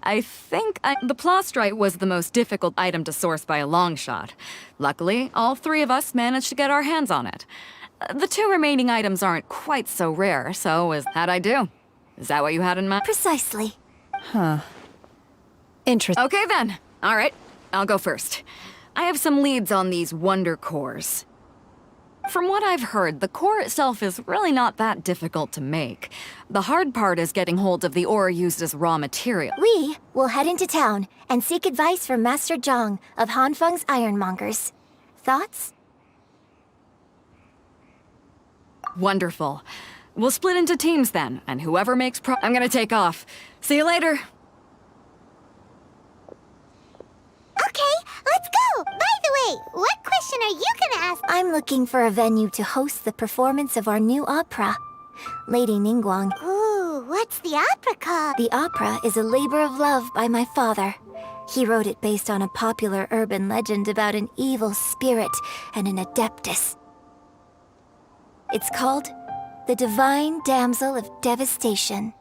Speaker 17: I think the plostrite was the most difficult item to source by a long shot. Luckily, all 3 of us managed to get our hands on it. The 2 remaining items aren't quite so rare, so how'd I do? Is that what you had in mind?
Speaker 18: Precisely.
Speaker 3: Huh. Interesting.
Speaker 17: Okay then. All right, I'll go first. I have some leads on these wonder cores. From what I've heard, the core itself is really not that difficult to make. The hard part is getting hold of the ore used as raw material.
Speaker 18: We will head into town and seek advice from Master Zhang of Hanfeng's Ironmongers. Thoughts?
Speaker 17: Wonderful. We'll split into teams then, and whoever makes I'm gonna take off. See you later.
Speaker 2: Okay, let's go! By the way, what question are you gonna ask?
Speaker 18: I'm looking for a venue to host the performance of our new opera. Lady Ningguang.
Speaker 2: Ooh, what's the opera called?
Speaker 18: The opera is a labor of love by my father. He wrote it based on a popular urban legend about an evil spirit and an adeptus. It's called The Divine Damsel of Devastation.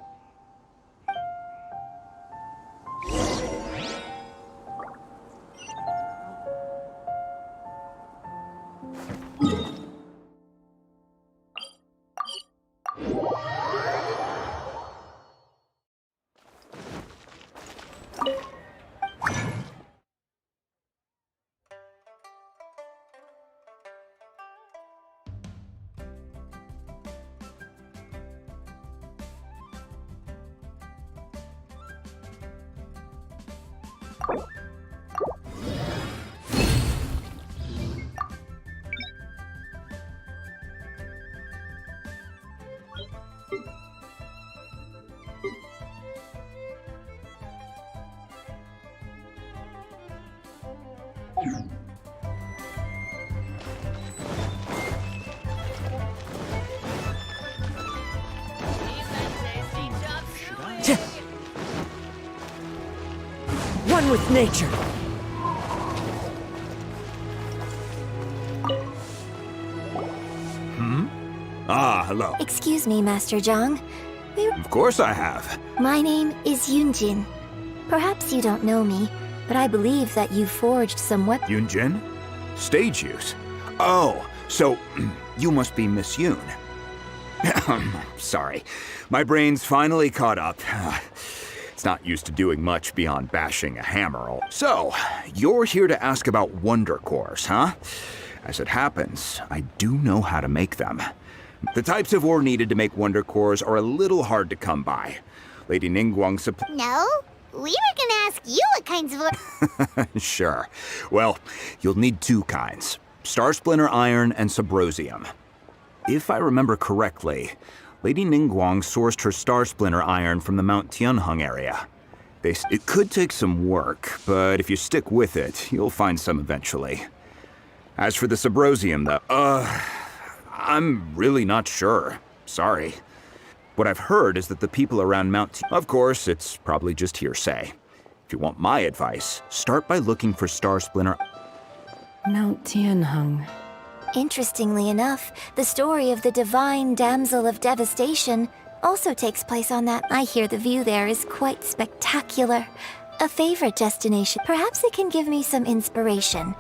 Speaker 1: One with nature.
Speaker 19: Ah, hello.
Speaker 18: Excuse me, Master Zhang.
Speaker 19: Of course I have.
Speaker 18: My name is Yunjin. Perhaps you don't know me, but I believe that you forged some weapons.
Speaker 19: Yunjin? Stage use? Oh, so you must be Miss Yoon. Sorry. My brain's finally caught up. It's not used to doing much beyond bashing a hammer. So, you're here to ask about wonder cores, huh? As it happens, I do know how to make them. The types of ore needed to make wonder cores are a little hard to come by. Lady Ningguang
Speaker 2: No, we were gonna ask you what kinds of...
Speaker 19: Sure. Well, you'll need 2 kinds. Star Splinter Iron and Subrosium. If I remember correctly, Lady Ningguang sourced her Star Splinter Iron from the Mount Tianheng area. It could take some work, but if you stick with it, you'll find some eventually. As for the Subrosium, though, I'm really not sure. Sorry. What I've heard is that the people around Of course, it's probably just hearsay. If you want my advice, start by looking for Star Splinter...
Speaker 3: Mount Tianheng.
Speaker 18: Interestingly enough, the story of the Divine Damsel of Devastation also takes place on that. I hear the view there is quite spectacular. A favorite destination. Perhaps it can give me some inspiration.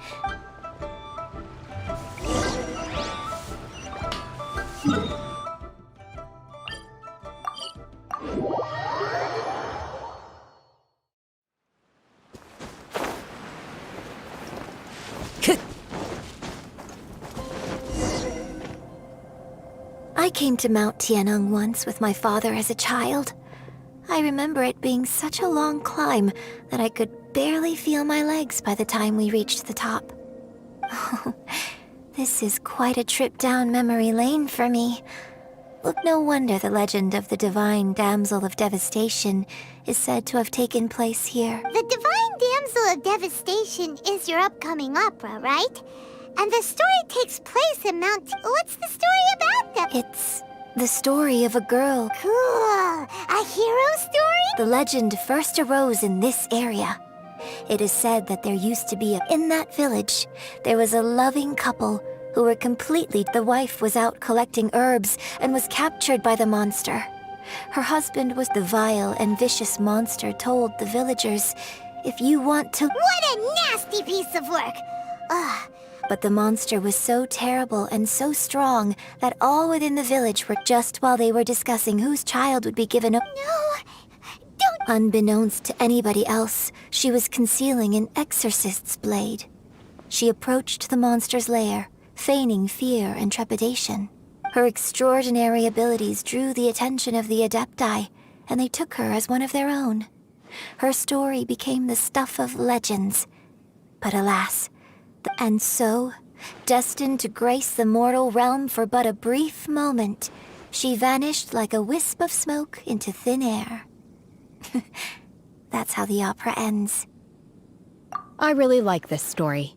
Speaker 18: I came to Mount Tianheng once with my father as a child. I remember it being such a long climb that I could barely feel my legs by the time we reached the top. This is quite a trip down memory lane for me. Look, no wonder the legend of the Divine Damsel of Devastation is said to have taken place here.
Speaker 2: The Divine Damsel of Devastation is your upcoming opera, right? And the story takes place in Mount... What's the story about them?
Speaker 18: It's the story of a girl.
Speaker 2: Cool. A hero story?
Speaker 18: The legend first arose in this area. It is said that there used to be in that village, there was a loving couple who were completely... The wife was out collecting herbs and was captured by the monster. Her husband was the vile and vicious monster told the villagers, if you want to...
Speaker 2: What a nasty piece of work! Ugh.
Speaker 18: But the monster was so terrible and so strong that all within the village were just while they were discussing whose child would be given up.
Speaker 2: No! Don't...
Speaker 18: Unbeknownst to anybody else, she was concealing an exorcist's blade. She approached the monster's lair, feigning fear and trepidation. Her extraordinary abilities drew the attention of the Adepti, and they took her as one of their own. Her story became the stuff of legends. But alas, and so, destined to grace the mortal realm for but a brief moment, she vanished like a wisp of smoke into thin air. That's how the opera ends.
Speaker 3: I really like this story.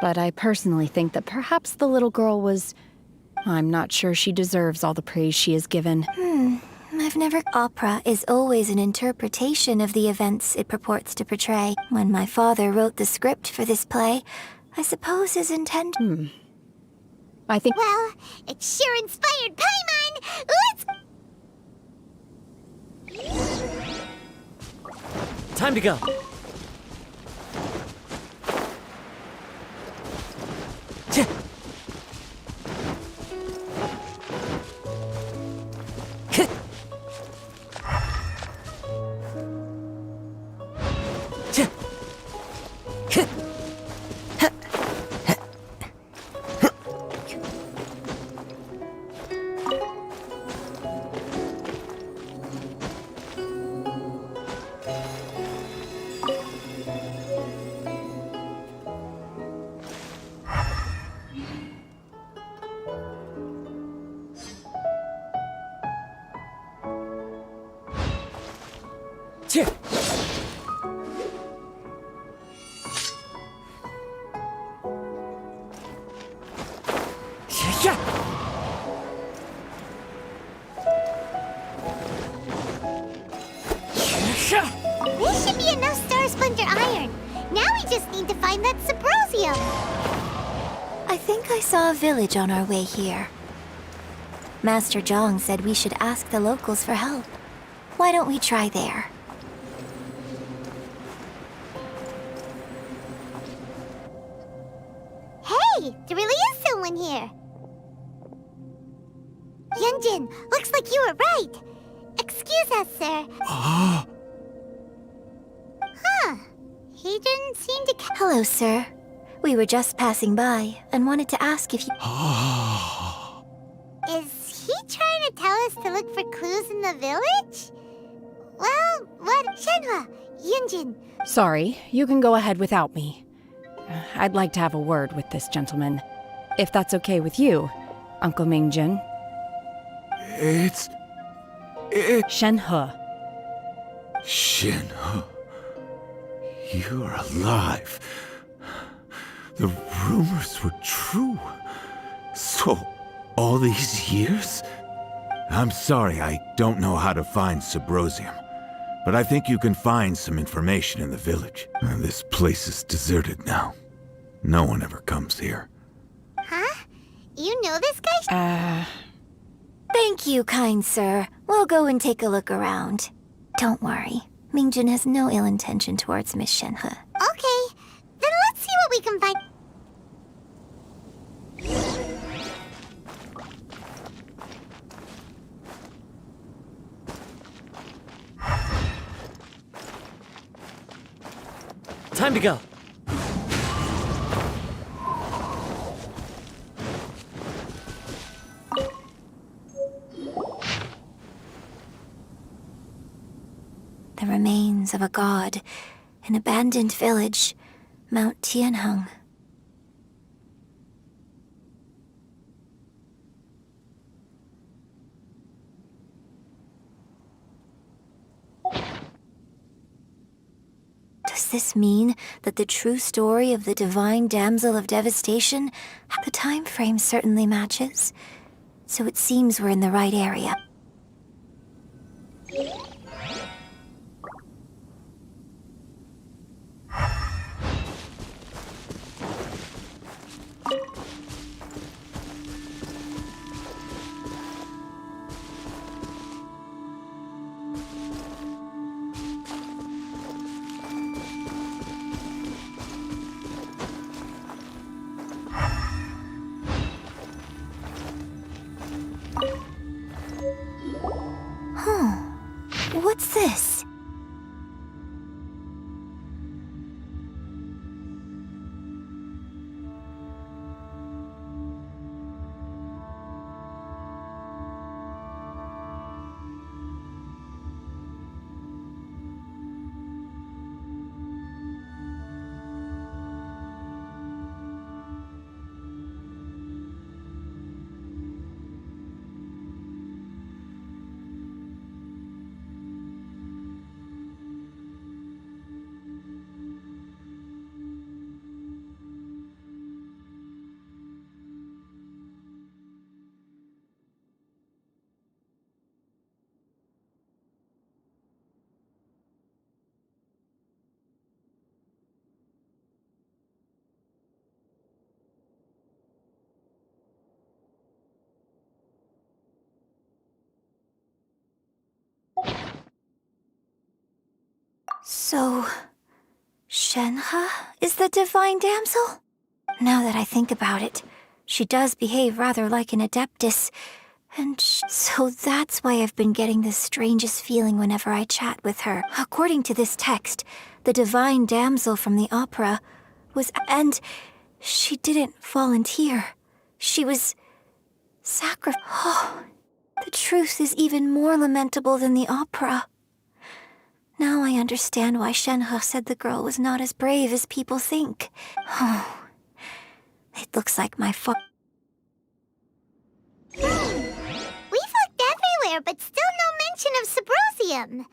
Speaker 3: But I personally think that perhaps the little girl was... I'm not sure she deserves all the praise she is given.
Speaker 18: I've never... Opera is always an interpretation of the events it purports to portray. When my father wrote the script for this play, I suppose his intent...
Speaker 3: I think...
Speaker 2: Well, it sure inspired Paimon! Let's...
Speaker 13: Time to go.
Speaker 2: This should be enough Star Splinter iron. Now we just need to find that Subrosium.
Speaker 18: I think I saw a village on our way here. Master Zhang said we should ask the locals for help. Why don't we try there?
Speaker 2: Hey, there really is someone here. Yunjin, looks like you were right. Excuse us, sir. Huh. He didn't seem to...
Speaker 18: Hello, sir. We were just passing by and wanted to ask if you...
Speaker 2: Is he trying to tell us to look for clues in the village? Well, what? Shenhua, Yunjin.
Speaker 3: Sorry, you can go ahead without me. I'd like to have a word with this gentleman. If that's okay with you, Uncle Mingjin.
Speaker 20: It's...
Speaker 3: Shenhe.
Speaker 20: Shenhe. You're alive. The rumors were true. So, all these years? I'm sorry, I don't know how to find Subrosium. But I think you can find some information in the village. This place is deserted now. No one ever comes here.
Speaker 2: Huh? You know this guy?
Speaker 18: Thank you, kind sir. We'll go and take a look around. Don't worry. Mingjin has no ill intention towards Miss Shenhe.
Speaker 2: Okay, then let's see what we can find.
Speaker 13: Time to go.
Speaker 18: The remains of a god, an abandoned village, Mount Tianheng. Does this mean that the true story of the divine damsel of devastation, the time frame certainly matches, so it seems we're in the right area. What's this? So, Shenhe is the divine damsel? Now that I think about it, she does behave rather like an adeptus, and so that's why I've been getting the strangest feeling whenever I chat with her. According to this text, the divine damsel from the opera was... and she didn't volunteer. She was... sacrificed. Oh, the truth is even more lamentable than the opera. Now I understand why Shenhe said the girl was not as brave as people think. Oh, it looks like my
Speaker 2: We've looked everywhere, but still no mention of Sabrosium.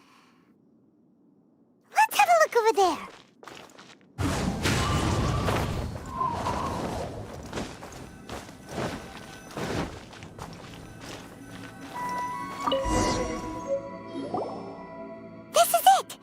Speaker 2: Let's have a look over there. This is it!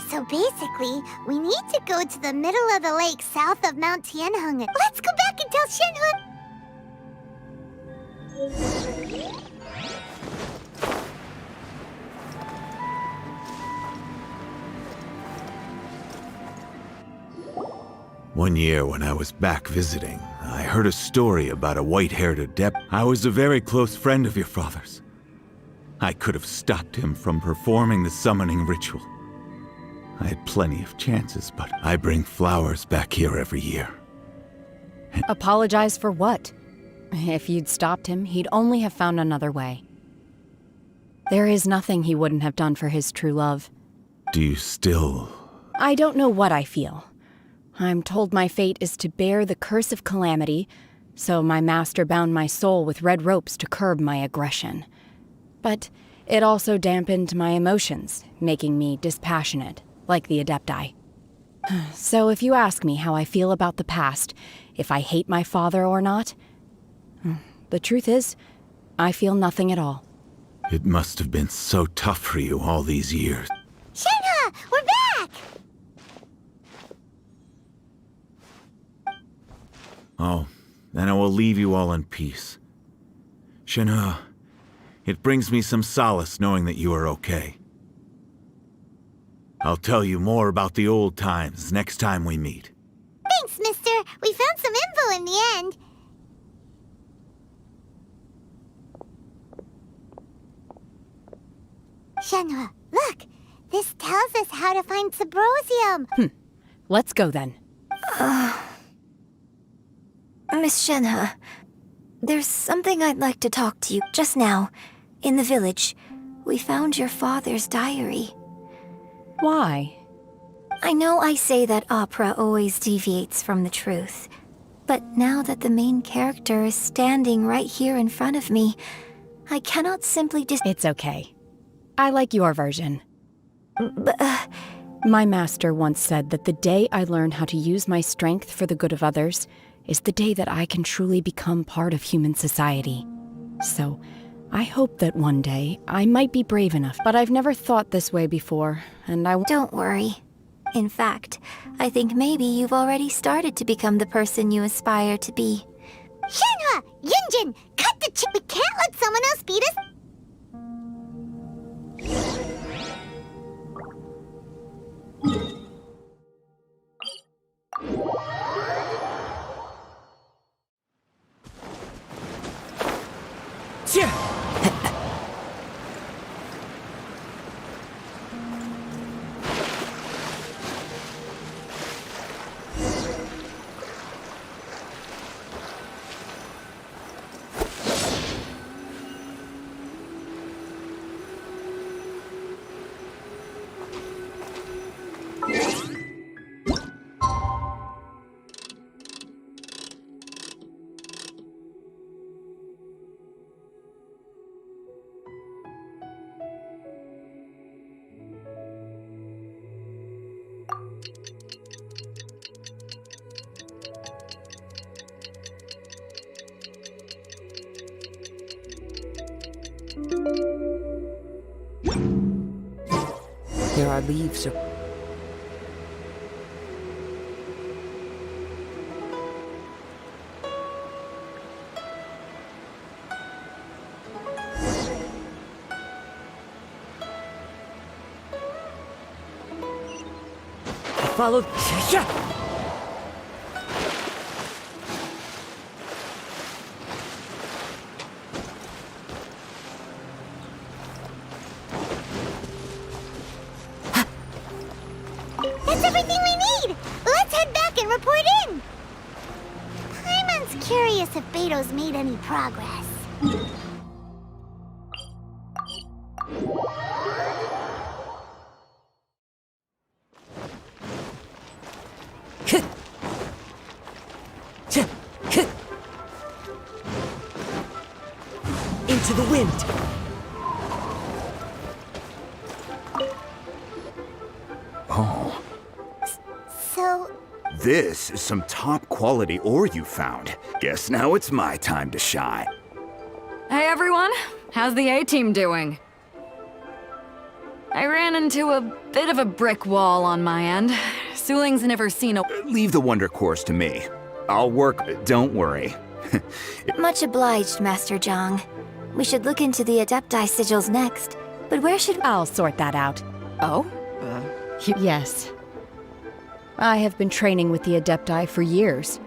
Speaker 2: So basically, we need to go to the middle of the lake south of Mount Tianheng. Let's go back and tell Shenhe.
Speaker 20: One year when I was back visiting, I heard a story about a white-haired adept. I was a very close friend of your father's. I could have stopped him from performing the summoning ritual. I had plenty of chances, but I bring flowers back here every year.
Speaker 3: Apologize for what? If you'd stopped him, he'd only have found another way. There is nothing he wouldn't have done for his true love.
Speaker 20: Do you still...
Speaker 3: I don't know what I feel. I'm told my fate is to bear the curse of calamity, so my master bound my soul with red ropes to curb my aggression. But it also dampened my emotions, making me dispassionate, like the Adepti. So if you ask me how I feel about the past, if I hate my father or not, the truth is, I feel nothing at all.
Speaker 20: It must have been so tough for you all these years.
Speaker 2: Shenhe, we're back!
Speaker 20: Oh, then I will leave you all in peace. Shenhe, it brings me some solace knowing that you are okay. I'll tell you more about the old times next time we meet.
Speaker 2: Thanks, mister. We found some info in the end. Shenhe, look! This tells us how to find Sabrosium.
Speaker 3: Let's go then.
Speaker 18: Miss Shenhe, there's something I'd like to talk to you. Just now, in the village, we found your father's diary.
Speaker 3: Why?
Speaker 18: I know I say that opera always deviates from the truth, but now that the main character is standing right here in front of me, I cannot simply
Speaker 3: It's okay. I like your version.
Speaker 18: But,
Speaker 3: My master once said that the day I learn how to use my strength for the good of others is the day that I can truly become part of human society. So, I hope that one day I might be brave enough, but I've never thought this way before, and
Speaker 18: Don't worry. In fact, I think maybe you've already started to become the person you aspire to be.
Speaker 2: Shenhua! Yunjin! Cut the chip! We can't let someone else beat us!
Speaker 1: There are leaves. Follow.
Speaker 2: That's everything we need! Let's head back and report in! Paimon's curious if Beto's made any progress.
Speaker 1: Into the wind.
Speaker 19: Oh.
Speaker 2: So...
Speaker 19: This is some top-quality ore you found. Guess now it's my time to shine.
Speaker 17: Hey everyone, how's the A-team doing? I ran into a bit of a brick wall on my end. Suling's never seen a...
Speaker 19: Leave the Wonder Course to me. I'll work, don't worry.
Speaker 18: Much obliged, Master Zhang. We should look into the Adepti sigils next. But where should...
Speaker 3: I'll sort that out.
Speaker 17: Oh?
Speaker 3: Yes. I have been training with the Adepti for years.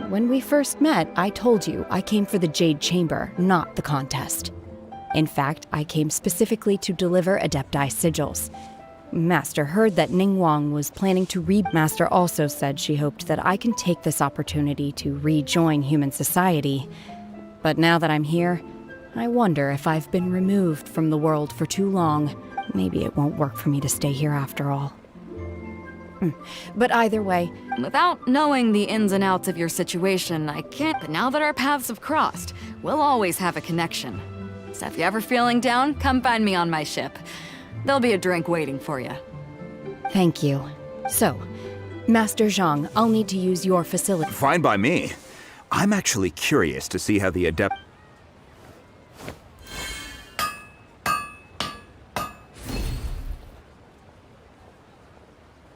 Speaker 3: When we first met, I told you I came for the Jade Chamber, not the contest. In fact, I came specifically to deliver Adepti sigils. Master heard that Ningguang was planning to Master also said she hoped that I can take this opportunity to rejoin human society. But now that I'm here, I wonder if I've been removed from the world for too long. Maybe it won't work for me to stay here after all. But either way...
Speaker 17: Without knowing the ins and outs of your situation, I can't... But now that our paths have crossed, we'll always have a connection. So if you're ever feeling down, come find me on my ship. There'll be a drink waiting for you.
Speaker 3: Thank you. So, Master Zhang, I'll need to use your facility.
Speaker 19: Fine by me. I'm actually curious to see how the Adept...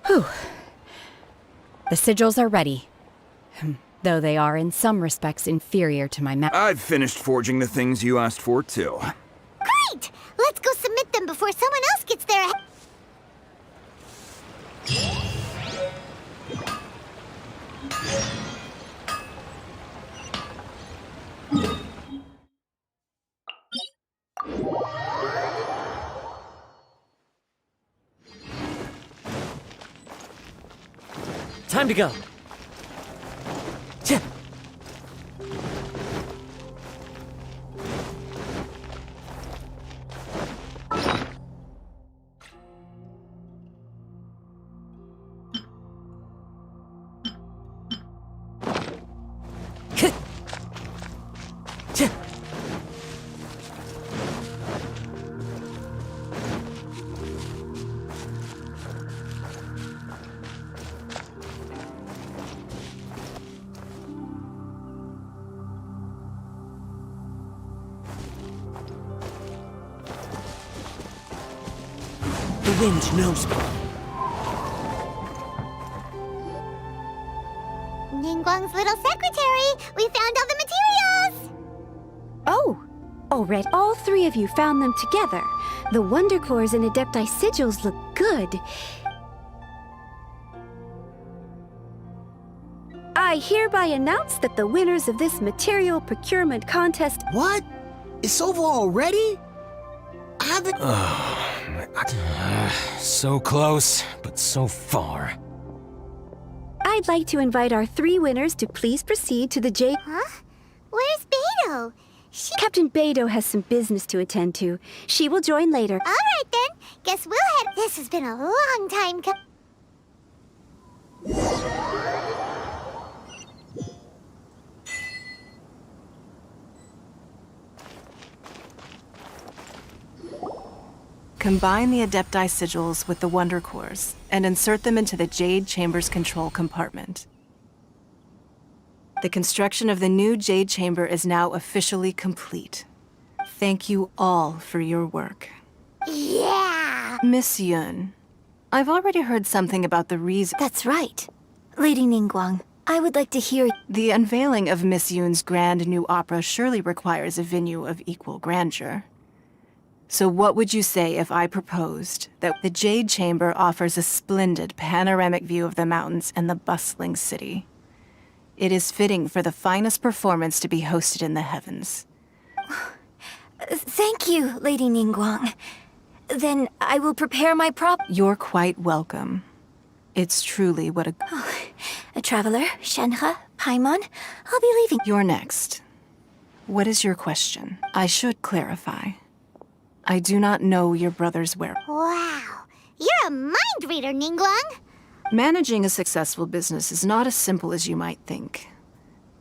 Speaker 3: Whew. The sigils are ready. Though they are in some respects inferior to my
Speaker 19: I've finished forging the things you asked for, too.
Speaker 2: Great! Let's go submit them before someone else gets there.
Speaker 13: Time to go.
Speaker 1: The wind knows me.
Speaker 2: Ningguang's little secretary! We found all the materials!
Speaker 14: already. All three of you found them together. The Wonder Cores and Adepti sigils look good. I hereby announce that the winners of this material procurement contest—
Speaker 8: What? It's over already? I haven't—
Speaker 6: So close, but so far.
Speaker 14: I'd like to invite our three winners to please proceed to the J—
Speaker 2: Huh? Where's Beto?
Speaker 14: Captain Beto has some business to attend to. She will join later.
Speaker 2: All right then. Guess we'll head. This has been a long time
Speaker 5: Combine the Adepti sigils with the Wonder Cores and insert them into the Jade Chamber's control compartment. The construction of the new Jade Chamber is now officially complete. Thank you all for your work.
Speaker 2: Yeah!
Speaker 5: Miss Yun, I've already heard something about the reason—
Speaker 18: That's right. Lady Ningguang, I would like to hear—
Speaker 5: The unveiling of Miss Yun's grand new opera surely requires a venue of equal grandeur. So what would you say if I proposed that the Jade Chamber offers a splendid panoramic view of the mountains and the bustling city? It is fitting for the finest performance to be hosted in the heavens.
Speaker 18: Thank you, Lady Ningguang. Then I will prepare my prop—
Speaker 5: You're quite welcome. It's truly what a—
Speaker 18: A traveler, Shenhe, Paimon, I'll be leaving—
Speaker 5: You're next. What is your question? I should clarify. I do not know your brother's where—
Speaker 2: Wow. You're a mind reader, Ningguang.
Speaker 5: Managing a successful business is not as simple as you might think.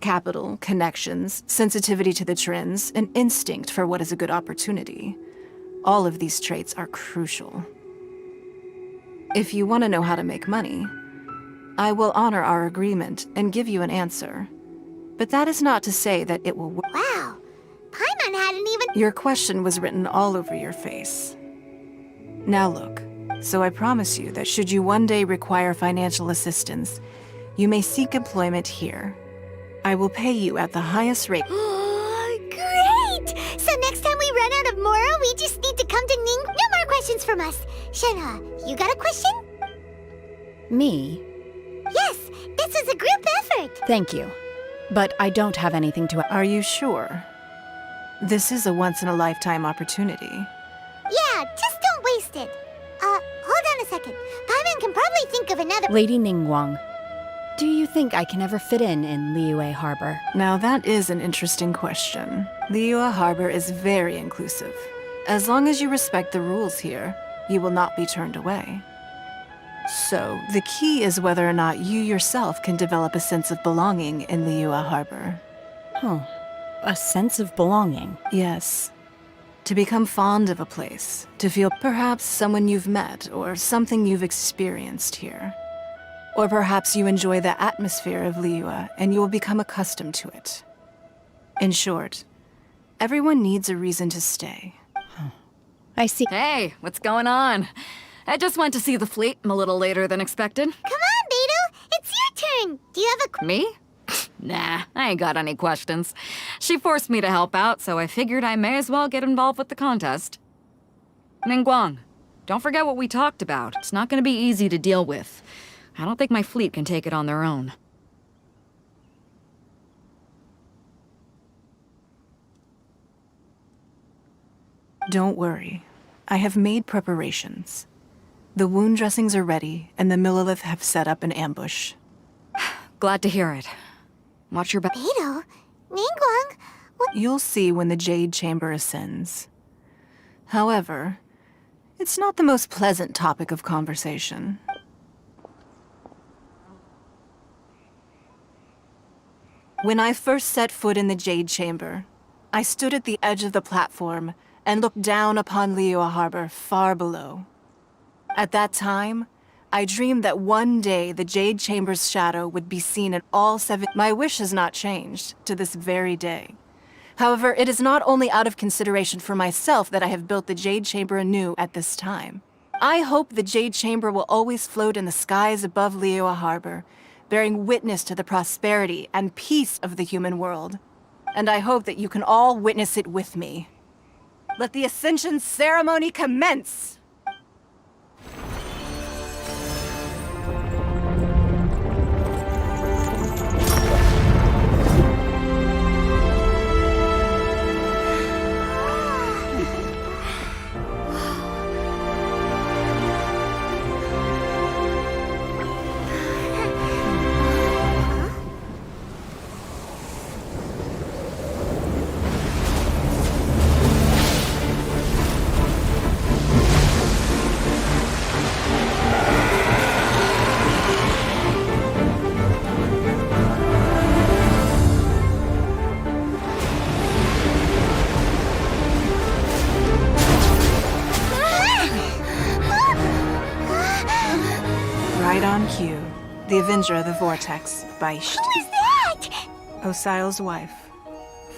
Speaker 5: Capital, connections, sensitivity to the trends, and instinct for what is a good opportunity. All of these traits are crucial. If you want to know how to make money, I will honor our agreement and give you an answer. But that is not to say that it will work.
Speaker 2: Wow. Paimon hadn't even—
Speaker 5: Your question was written all over your face. Now look, so I promise you that should you one day require financial assistance, you may seek employment here. I will pay you at the highest rate.
Speaker 2: Great! So next time we run out of Moro, we just need to come to Ning. No more questions from us. Shenhe, you got a question?
Speaker 3: Me?
Speaker 2: Yes, this is a group effort.
Speaker 3: Thank you. But I don't have anything to—
Speaker 5: Are you sure? This is a once-in-a-lifetime opportunity.
Speaker 2: Yeah, just don't waste it. Hold on a second. Paimon can probably think of another—
Speaker 3: Lady Ningguang, do you think I can ever fit in Liyue Harbor?
Speaker 5: Now that is an interesting question. Liyue Harbor is very inclusive. As long as you respect the rules here, you will not be turned away. So, the key is whether or not you yourself can develop a sense of belonging in Liyue Harbor.
Speaker 3: Oh, a sense of belonging?
Speaker 5: Yes. To become fond of a place, to feel perhaps someone you've met or something you've experienced here. Or perhaps you enjoy the atmosphere of Liyue and you will become accustomed to it. In short, everyone needs a reason to stay.
Speaker 3: I see.
Speaker 17: Hey, what's going on? I just went to see the fleet a little later than expected.
Speaker 2: Come on, Beto. It's your turn. Do you have a—
Speaker 17: Me? Nah, I ain't got any questions. She forced me to help out, so I figured I may as well get involved with the contest. Ningguang, don't forget what we talked about. It's not gonna be easy to deal with. I don't think my fleet can take it on their own.
Speaker 5: Don't worry. I have made preparations. The wound dressings are ready, and the Millilith have set up an ambush.
Speaker 17: Glad to hear it. Watch your back.
Speaker 2: Beto? Ningguang? What—
Speaker 5: You'll see when the Jade Chamber ascends. However, it's not the most pleasant topic of conversation. When I first set foot in the Jade Chamber, I stood at the edge of the platform and looked down upon Liyue Harbor far below. At that time, I dreamed that one day the Jade Chamber's shadow would be seen in all 7— My wish has not changed to this very day. However, it is not only out of consideration for myself that I have built the Jade Chamber anew at this time. I hope the Jade Chamber will always float in the skies above Liyue Harbor, bearing witness to the prosperity and peace of the human world. And I hope that you can all witness it with me. Let the Ascension ceremony commence! Right on cue. The Avenger of the Vortex, Beisht.
Speaker 2: Who is that?
Speaker 5: Osial's wife.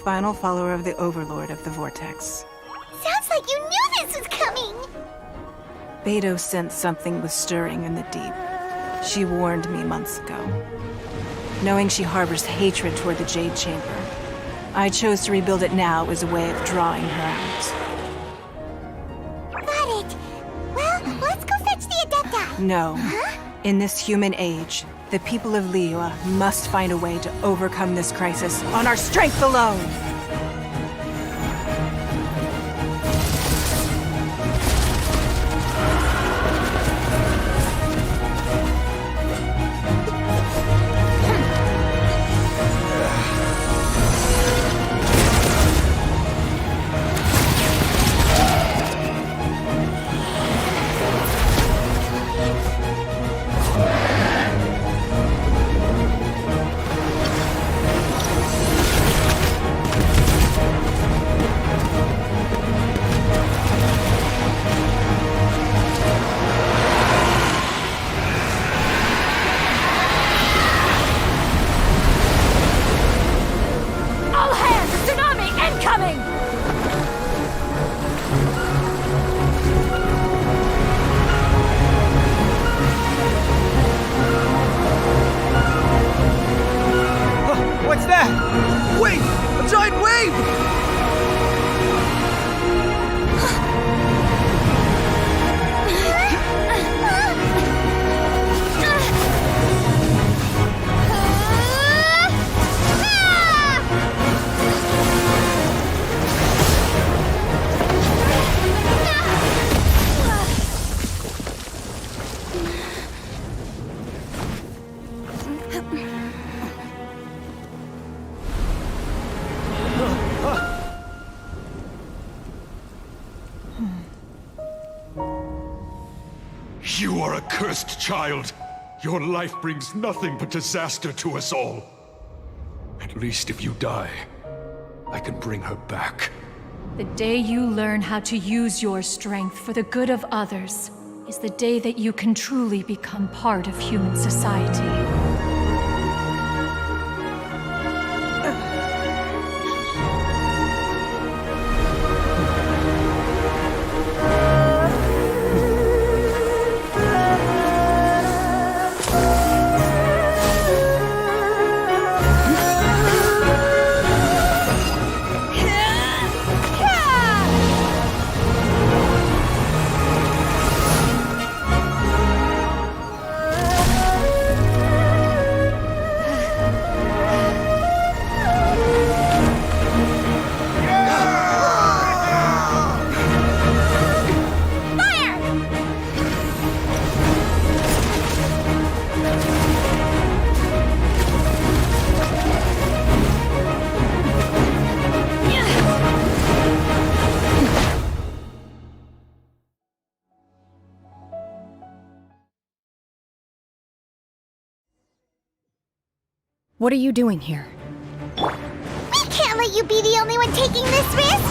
Speaker 5: Final follower of the Overlord of the Vortex.
Speaker 2: Sounds like you knew this was coming.
Speaker 5: Beidou sensed something was stirring in the deep. She warned me months ago. Knowing she harbors hatred toward the Jade Chamber, I chose to rebuild it now as a way of drawing her out.
Speaker 2: Got it. Well, let's go fetch the Adepti.
Speaker 5: No.
Speaker 2: Huh?
Speaker 5: In this human age, the people of Liyue must find a way to overcome this crisis on our strength alone!
Speaker 21: You are a cursed child. Your life brings nothing but disaster to us all. At least if you die, I can bring her back.
Speaker 16: The day you learn how to use your strength for the good of others is the day that you can truly become part of human society.
Speaker 3: What are you doing here?
Speaker 2: We can't let you be the only one taking this risk!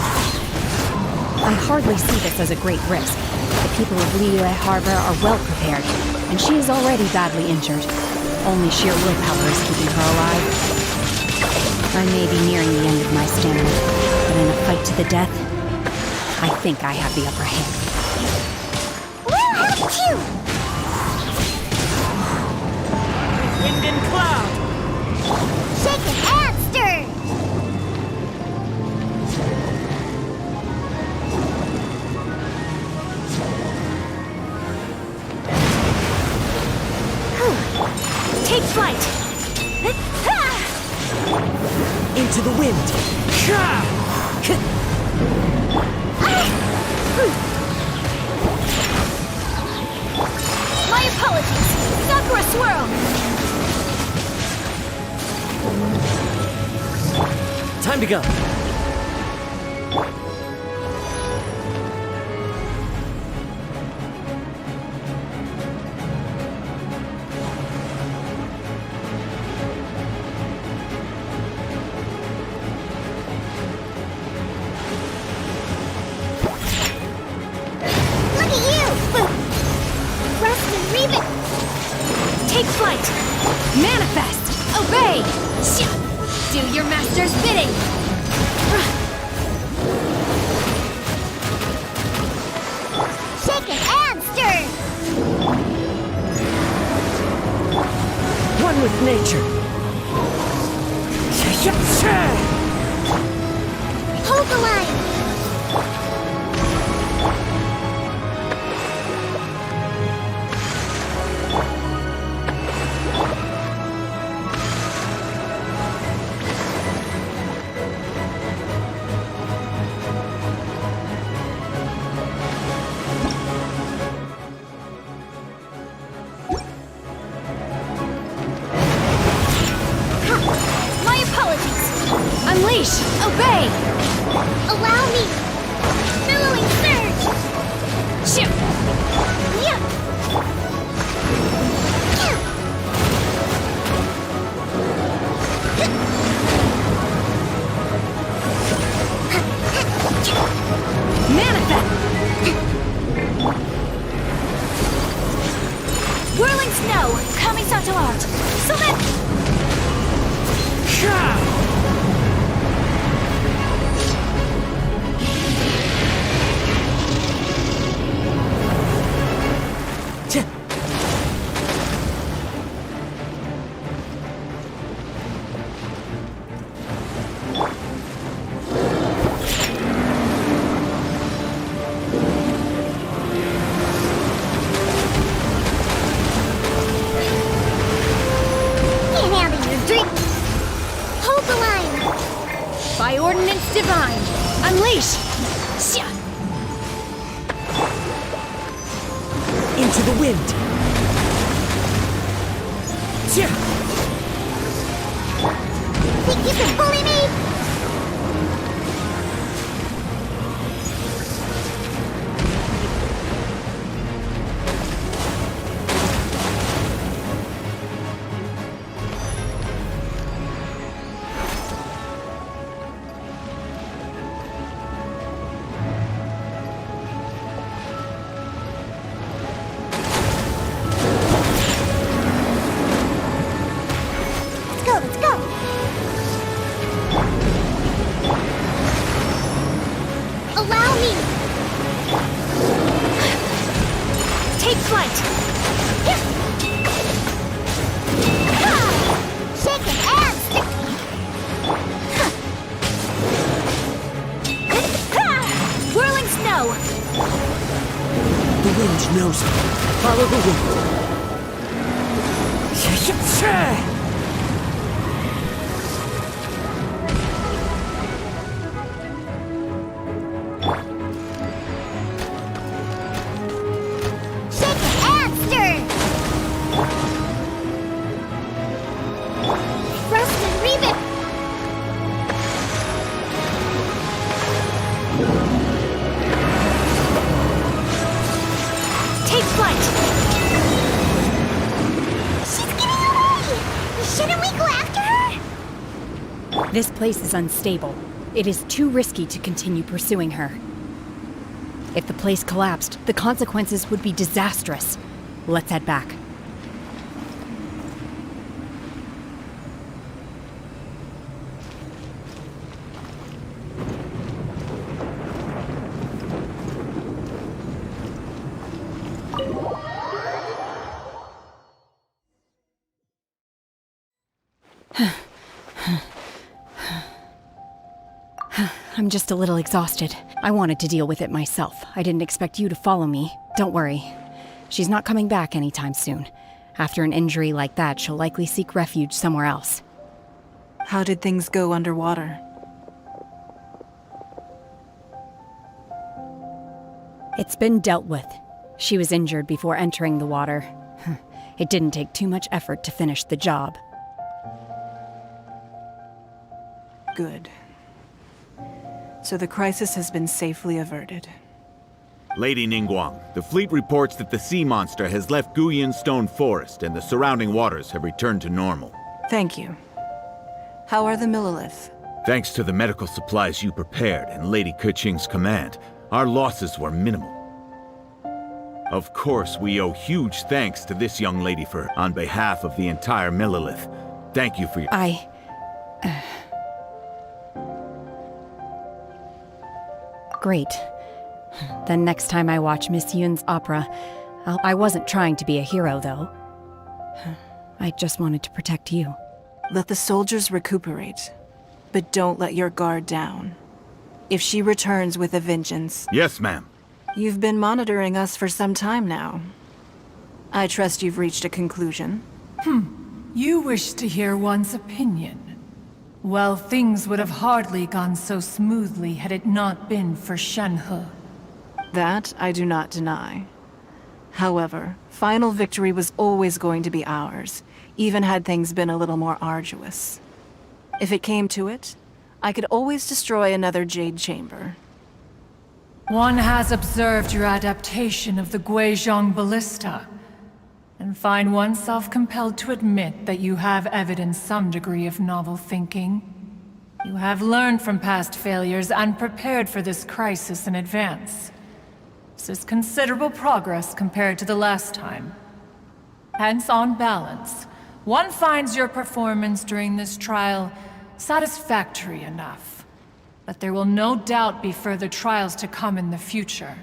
Speaker 3: I hardly see this as a great risk. The people of Liyue Harbor are well prepared, and she is already badly injured. Only sheer willpower is keeping her alive. I may be nearing the end of my stamina, but in a fight to the death, I think I have the upper hand.
Speaker 2: We'll help you!
Speaker 13: Wind and cloud!
Speaker 2: Shaken and stirred! My apologies. Sakura swirl.
Speaker 13: Time to go.
Speaker 2: Look at you. Rest and Reven.
Speaker 14: Take flight! Manifest! Obey! Do your master's bidding!
Speaker 2: Shaken and stirred.
Speaker 13: One with nature.
Speaker 2: Hold the line. My apologies.
Speaker 14: Unleash! Obey!
Speaker 2: Allow me. Billowing surge.
Speaker 14: Shoot!
Speaker 2: Yeah.
Speaker 14: Manifest! Whirling snow! Kamisato out! Summit!
Speaker 2: Can't handle your drink. Hold the line.
Speaker 14: By ordinance divine! Unleash! Xia!
Speaker 13: Into the wind.
Speaker 2: Think you can bully me? Let's go. Allow me.
Speaker 14: Take flight!
Speaker 2: Shake it and stick.
Speaker 14: Whirling snow!
Speaker 13: The wind knows it. Follow the wind.
Speaker 2: Shake it and stir. Rust and Reven.
Speaker 14: Take flight!
Speaker 2: She's getting away. Shouldn't we go after her?
Speaker 3: This place is unstable. It is too risky to continue pursuing her. If the place collapsed, the consequences would be disastrous. Let's head back. I'm just a little exhausted. I wanted to deal with it myself. I didn't expect you to follow me. Don't worry. She's not coming back anytime soon. After an injury like that, she'll likely seek refuge somewhere else.
Speaker 5: How did things go underwater?
Speaker 3: It's been dealt with. She was injured before entering the water. It didn't take too much effort to finish the job.
Speaker 5: Good. So the crisis has been safely averted.
Speaker 20: Lady Ningguang, the fleet reports that the sea monster has left Guyan Stone Forest and the surrounding waters have returned to normal.
Speaker 5: Thank you. How are the Millilith?
Speaker 20: Thanks to the medical supplies you prepared and Lady Keqing's command, our losses were minimal. Of course, we owe huge thanks to this young lady on behalf of the entire Millilith. Thank you for your—
Speaker 3: Great. Then next time I watch Miss Yun's opera, I wasn't trying to be a hero, though. I just wanted to protect you.
Speaker 5: Let the soldiers recuperate, but don't let your guard down. If she returns with a vengeance—
Speaker 20: Yes, ma'am.
Speaker 5: You've been monitoring us for some time now. I trust you've reached a conclusion.
Speaker 16: You wish to hear one's opinion. Well, things would have hardly gone so smoothly had it not been for Shenhe.
Speaker 5: That I do not deny. However, final victory was always going to be ours, even had things been a little more arduous. If it came to it, I could always destroy another Jade Chamber.
Speaker 16: One has observed your adaptation of the Guizhong ballista, and find oneself compelled to admit that you have evidenced some degree of novel thinking. You have learned from past failures and prepared for this crisis in advance. This is considerable progress compared to the last time. Hence, on balance, one finds your performance during this trial satisfactory enough. But there will no doubt be further trials to come in the future.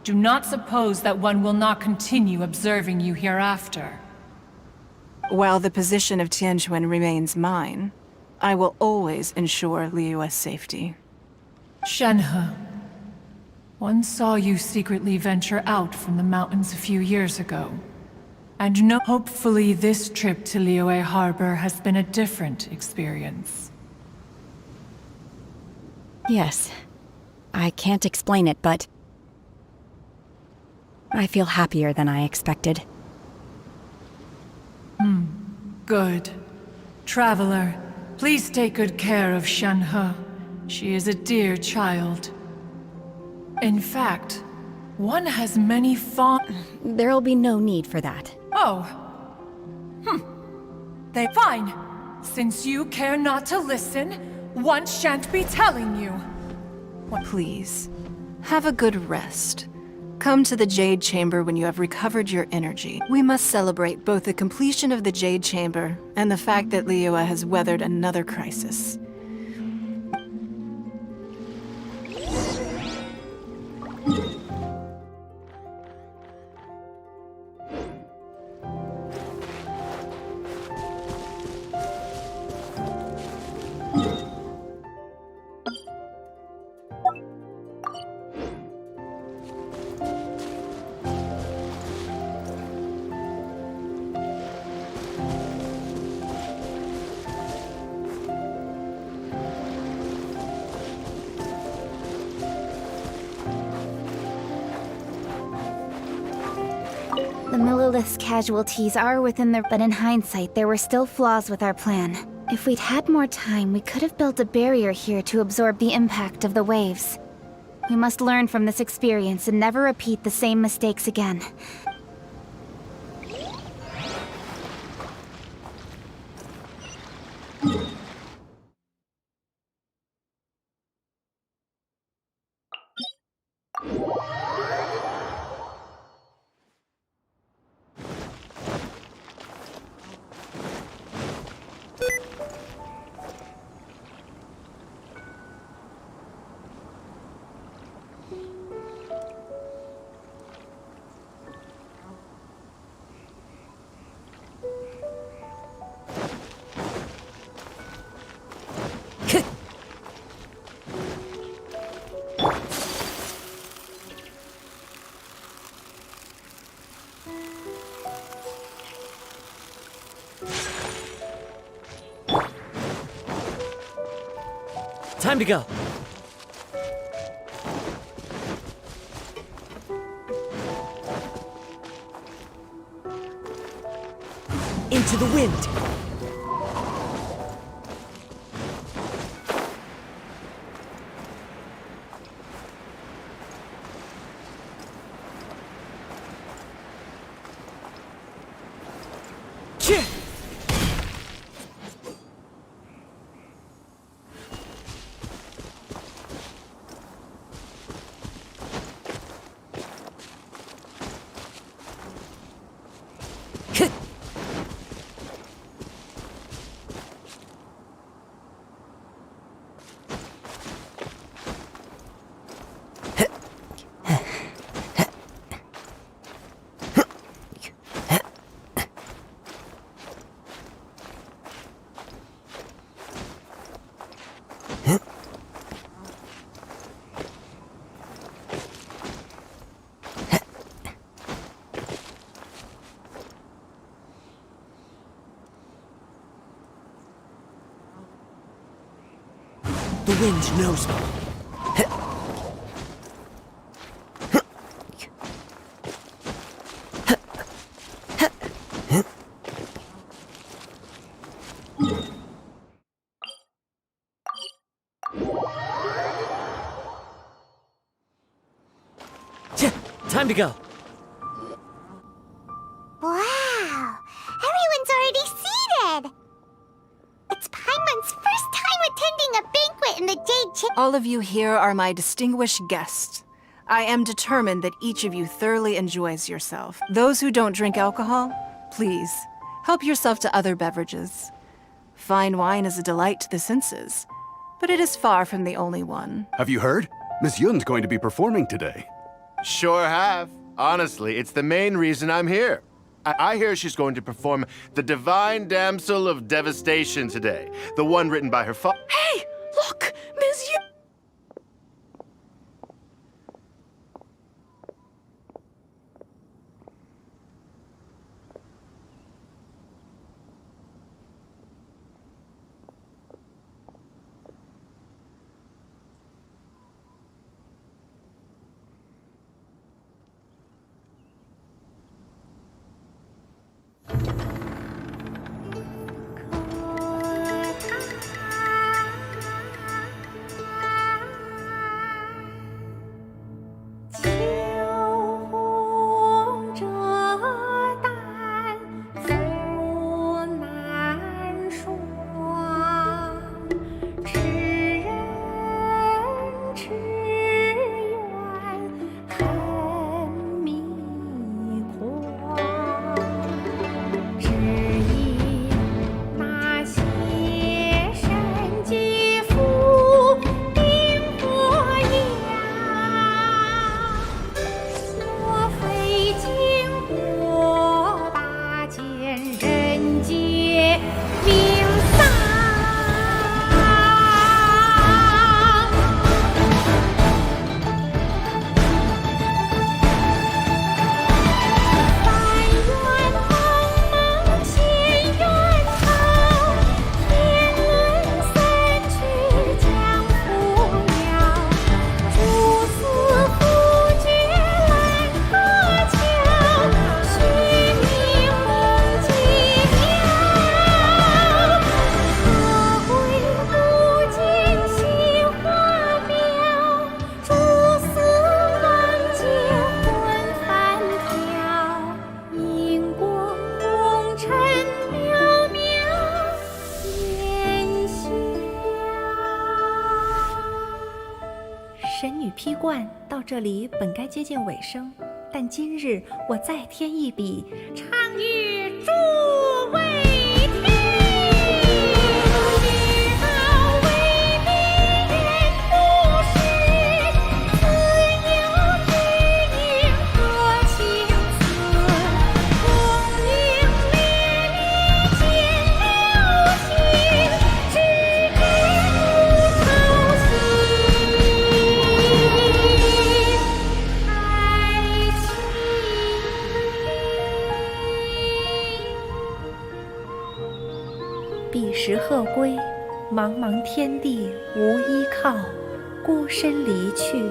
Speaker 16: Do not suppose that one will not continue observing you hereafter.
Speaker 5: While the position of Tianquan remains mine, I will always ensure Liyue's safety.
Speaker 16: Shenhe, one saw you secretly venture out from the mountains a few years ago. And no, hopefully this trip to Liyue Harbor has been a different experience.
Speaker 3: Yes. I can't explain it, but I feel happier than I expected.
Speaker 16: Good. Traveler, please take good care of Shenhe. She is a dear child. In fact, one has many
Speaker 3: There'll be no need for that.
Speaker 16: Oh. Fine. Since you care not to listen, one shan't be telling you.
Speaker 5: Please, have a good rest. Come to the Jade Chamber when you have recovered your energy. We must celebrate both the completion of the Jade Chamber and the fact that Liyue has weathered another crisis.
Speaker 2: The Millilith's casualties are within their... But in hindsight, there were still flaws with our plan. If we'd had more time, we could have built a barrier here to absorb the impact of the waves. We must learn from this experience and never repeat the same mistakes again.
Speaker 13: Time to go.
Speaker 1: into the wind. The wind knows me. Time to go.
Speaker 2: Wow! Everyone's already seated! It's Paimon's first time attending a banquet in the Jade Chamber.
Speaker 5: All of you here are my distinguished guests. I am determined that each of you thoroughly enjoys yourself. Those who don't drink alcohol, please, help yourself to other beverages. Fine wine is a delight to the senses, but it is far from the only one.
Speaker 4: Have you heard? Miss Yun's going to be performing today.
Speaker 10: Sure have. Honestly, it's the main reason I'm here. I hear she's going to perform The Divine Damsel of Devastation today, the one written by her father.
Speaker 17: Hey, look, Miss Yun.
Speaker 22: 批冠到这里本该接近尾声，但今日我再添一笔，唱与诸位听。日后为你演故事，自有知音和情思，功名烈烈见了心，只知不操心。彼时鹤归，茫茫天地无依靠，孤身离去。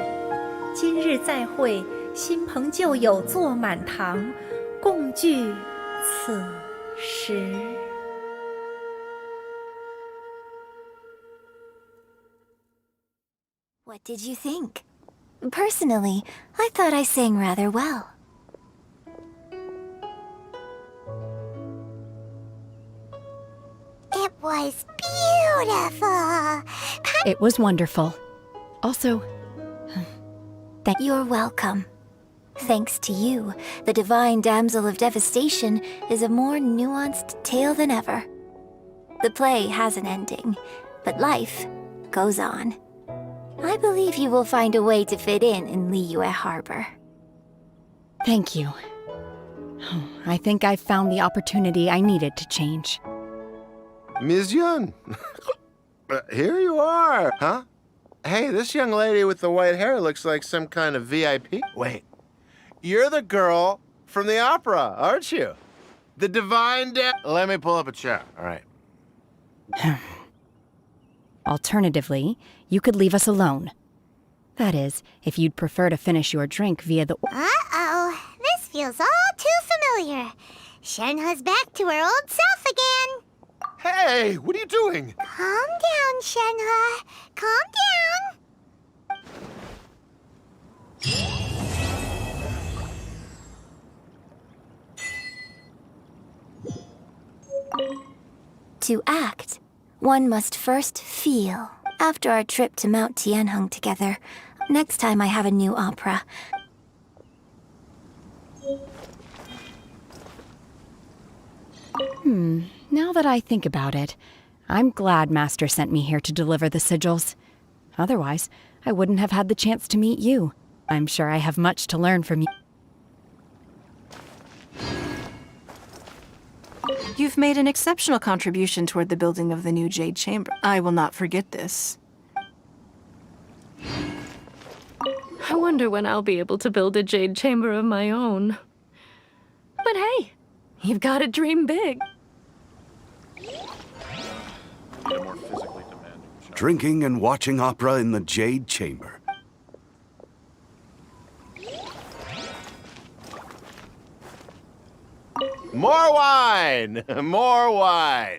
Speaker 22: 今日再会，新朋旧友坐满堂，共聚此10。
Speaker 18: What did you think? Personally, I thought I sang rather well.
Speaker 2: It was beautiful.
Speaker 3: It was wonderful. Also,
Speaker 18: You're welcome. Thanks to you, the Divine Damsel of Devastation is a more nuanced tale than ever. The play has an ending, but life goes on. I believe you will find a way to fit in Liyue Harbor.
Speaker 3: thank you. I think I've found the opportunity I needed to change.
Speaker 10: Ms. Yun, here you are, huh? Hey, this young lady with the white hair looks like some kind of VIP. Wait, you're the girl from the opera, aren't you? The Divine Let me pull up a chair, all right.
Speaker 3: Alternatively, you could leave us alone. That is, if you'd prefer to finish your drink via the...
Speaker 2: Uh-oh, this feels all too familiar. Shenhe's back to her old self again.
Speaker 10: Hey, what are you doing?
Speaker 2: Calm down, Shenhe. Calm down.
Speaker 18: To act, one must first feel. After our trip to Mount Tianheng together, next time I have a new opera,
Speaker 3: Now that I think about it, I'm glad Master sent me here to deliver the sigils. Otherwise, I wouldn't have had the chance to meet you. I'm sure I have much to learn from you.
Speaker 5: You've made an exceptional contribution toward the building of the new Jade Chamber. I will not forget this.
Speaker 11: I wonder when I'll be able to build a Jade Chamber of my own. But hey, you've got to dream big.
Speaker 4: Drinking and watching opera in the Jade Chamber.
Speaker 10: More wine! More wine!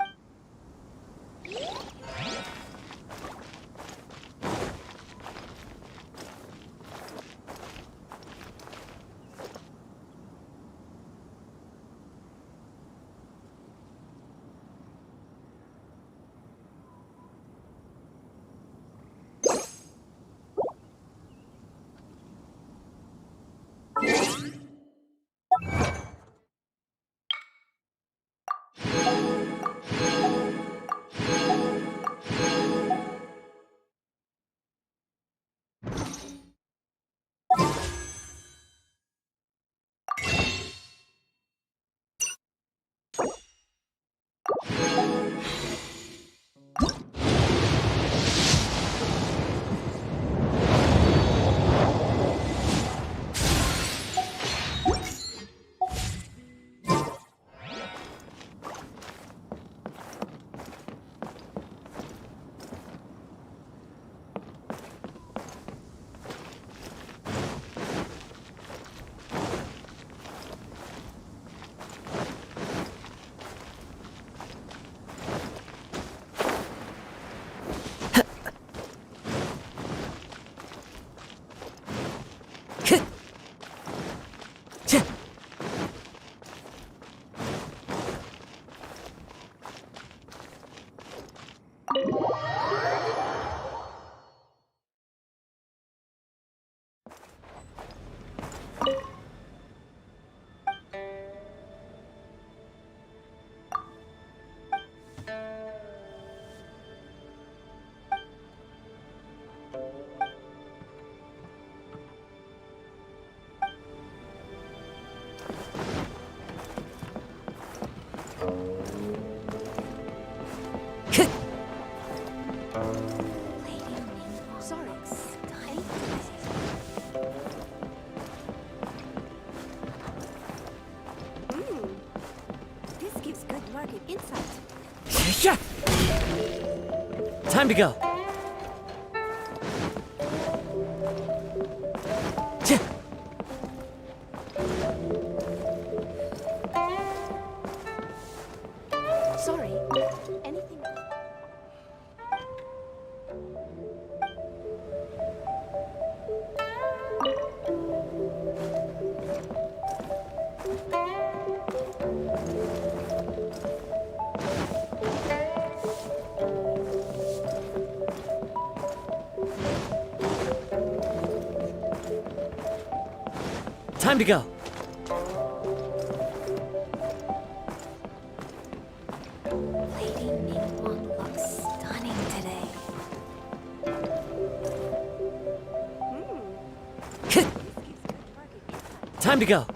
Speaker 13: Time to go. Time to go.
Speaker 18: Lady Ningguang looks stunning today.
Speaker 13: Time to go.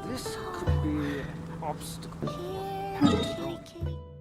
Speaker 7: This could be an obstacle.
Speaker 2: Here, kitty, kitty.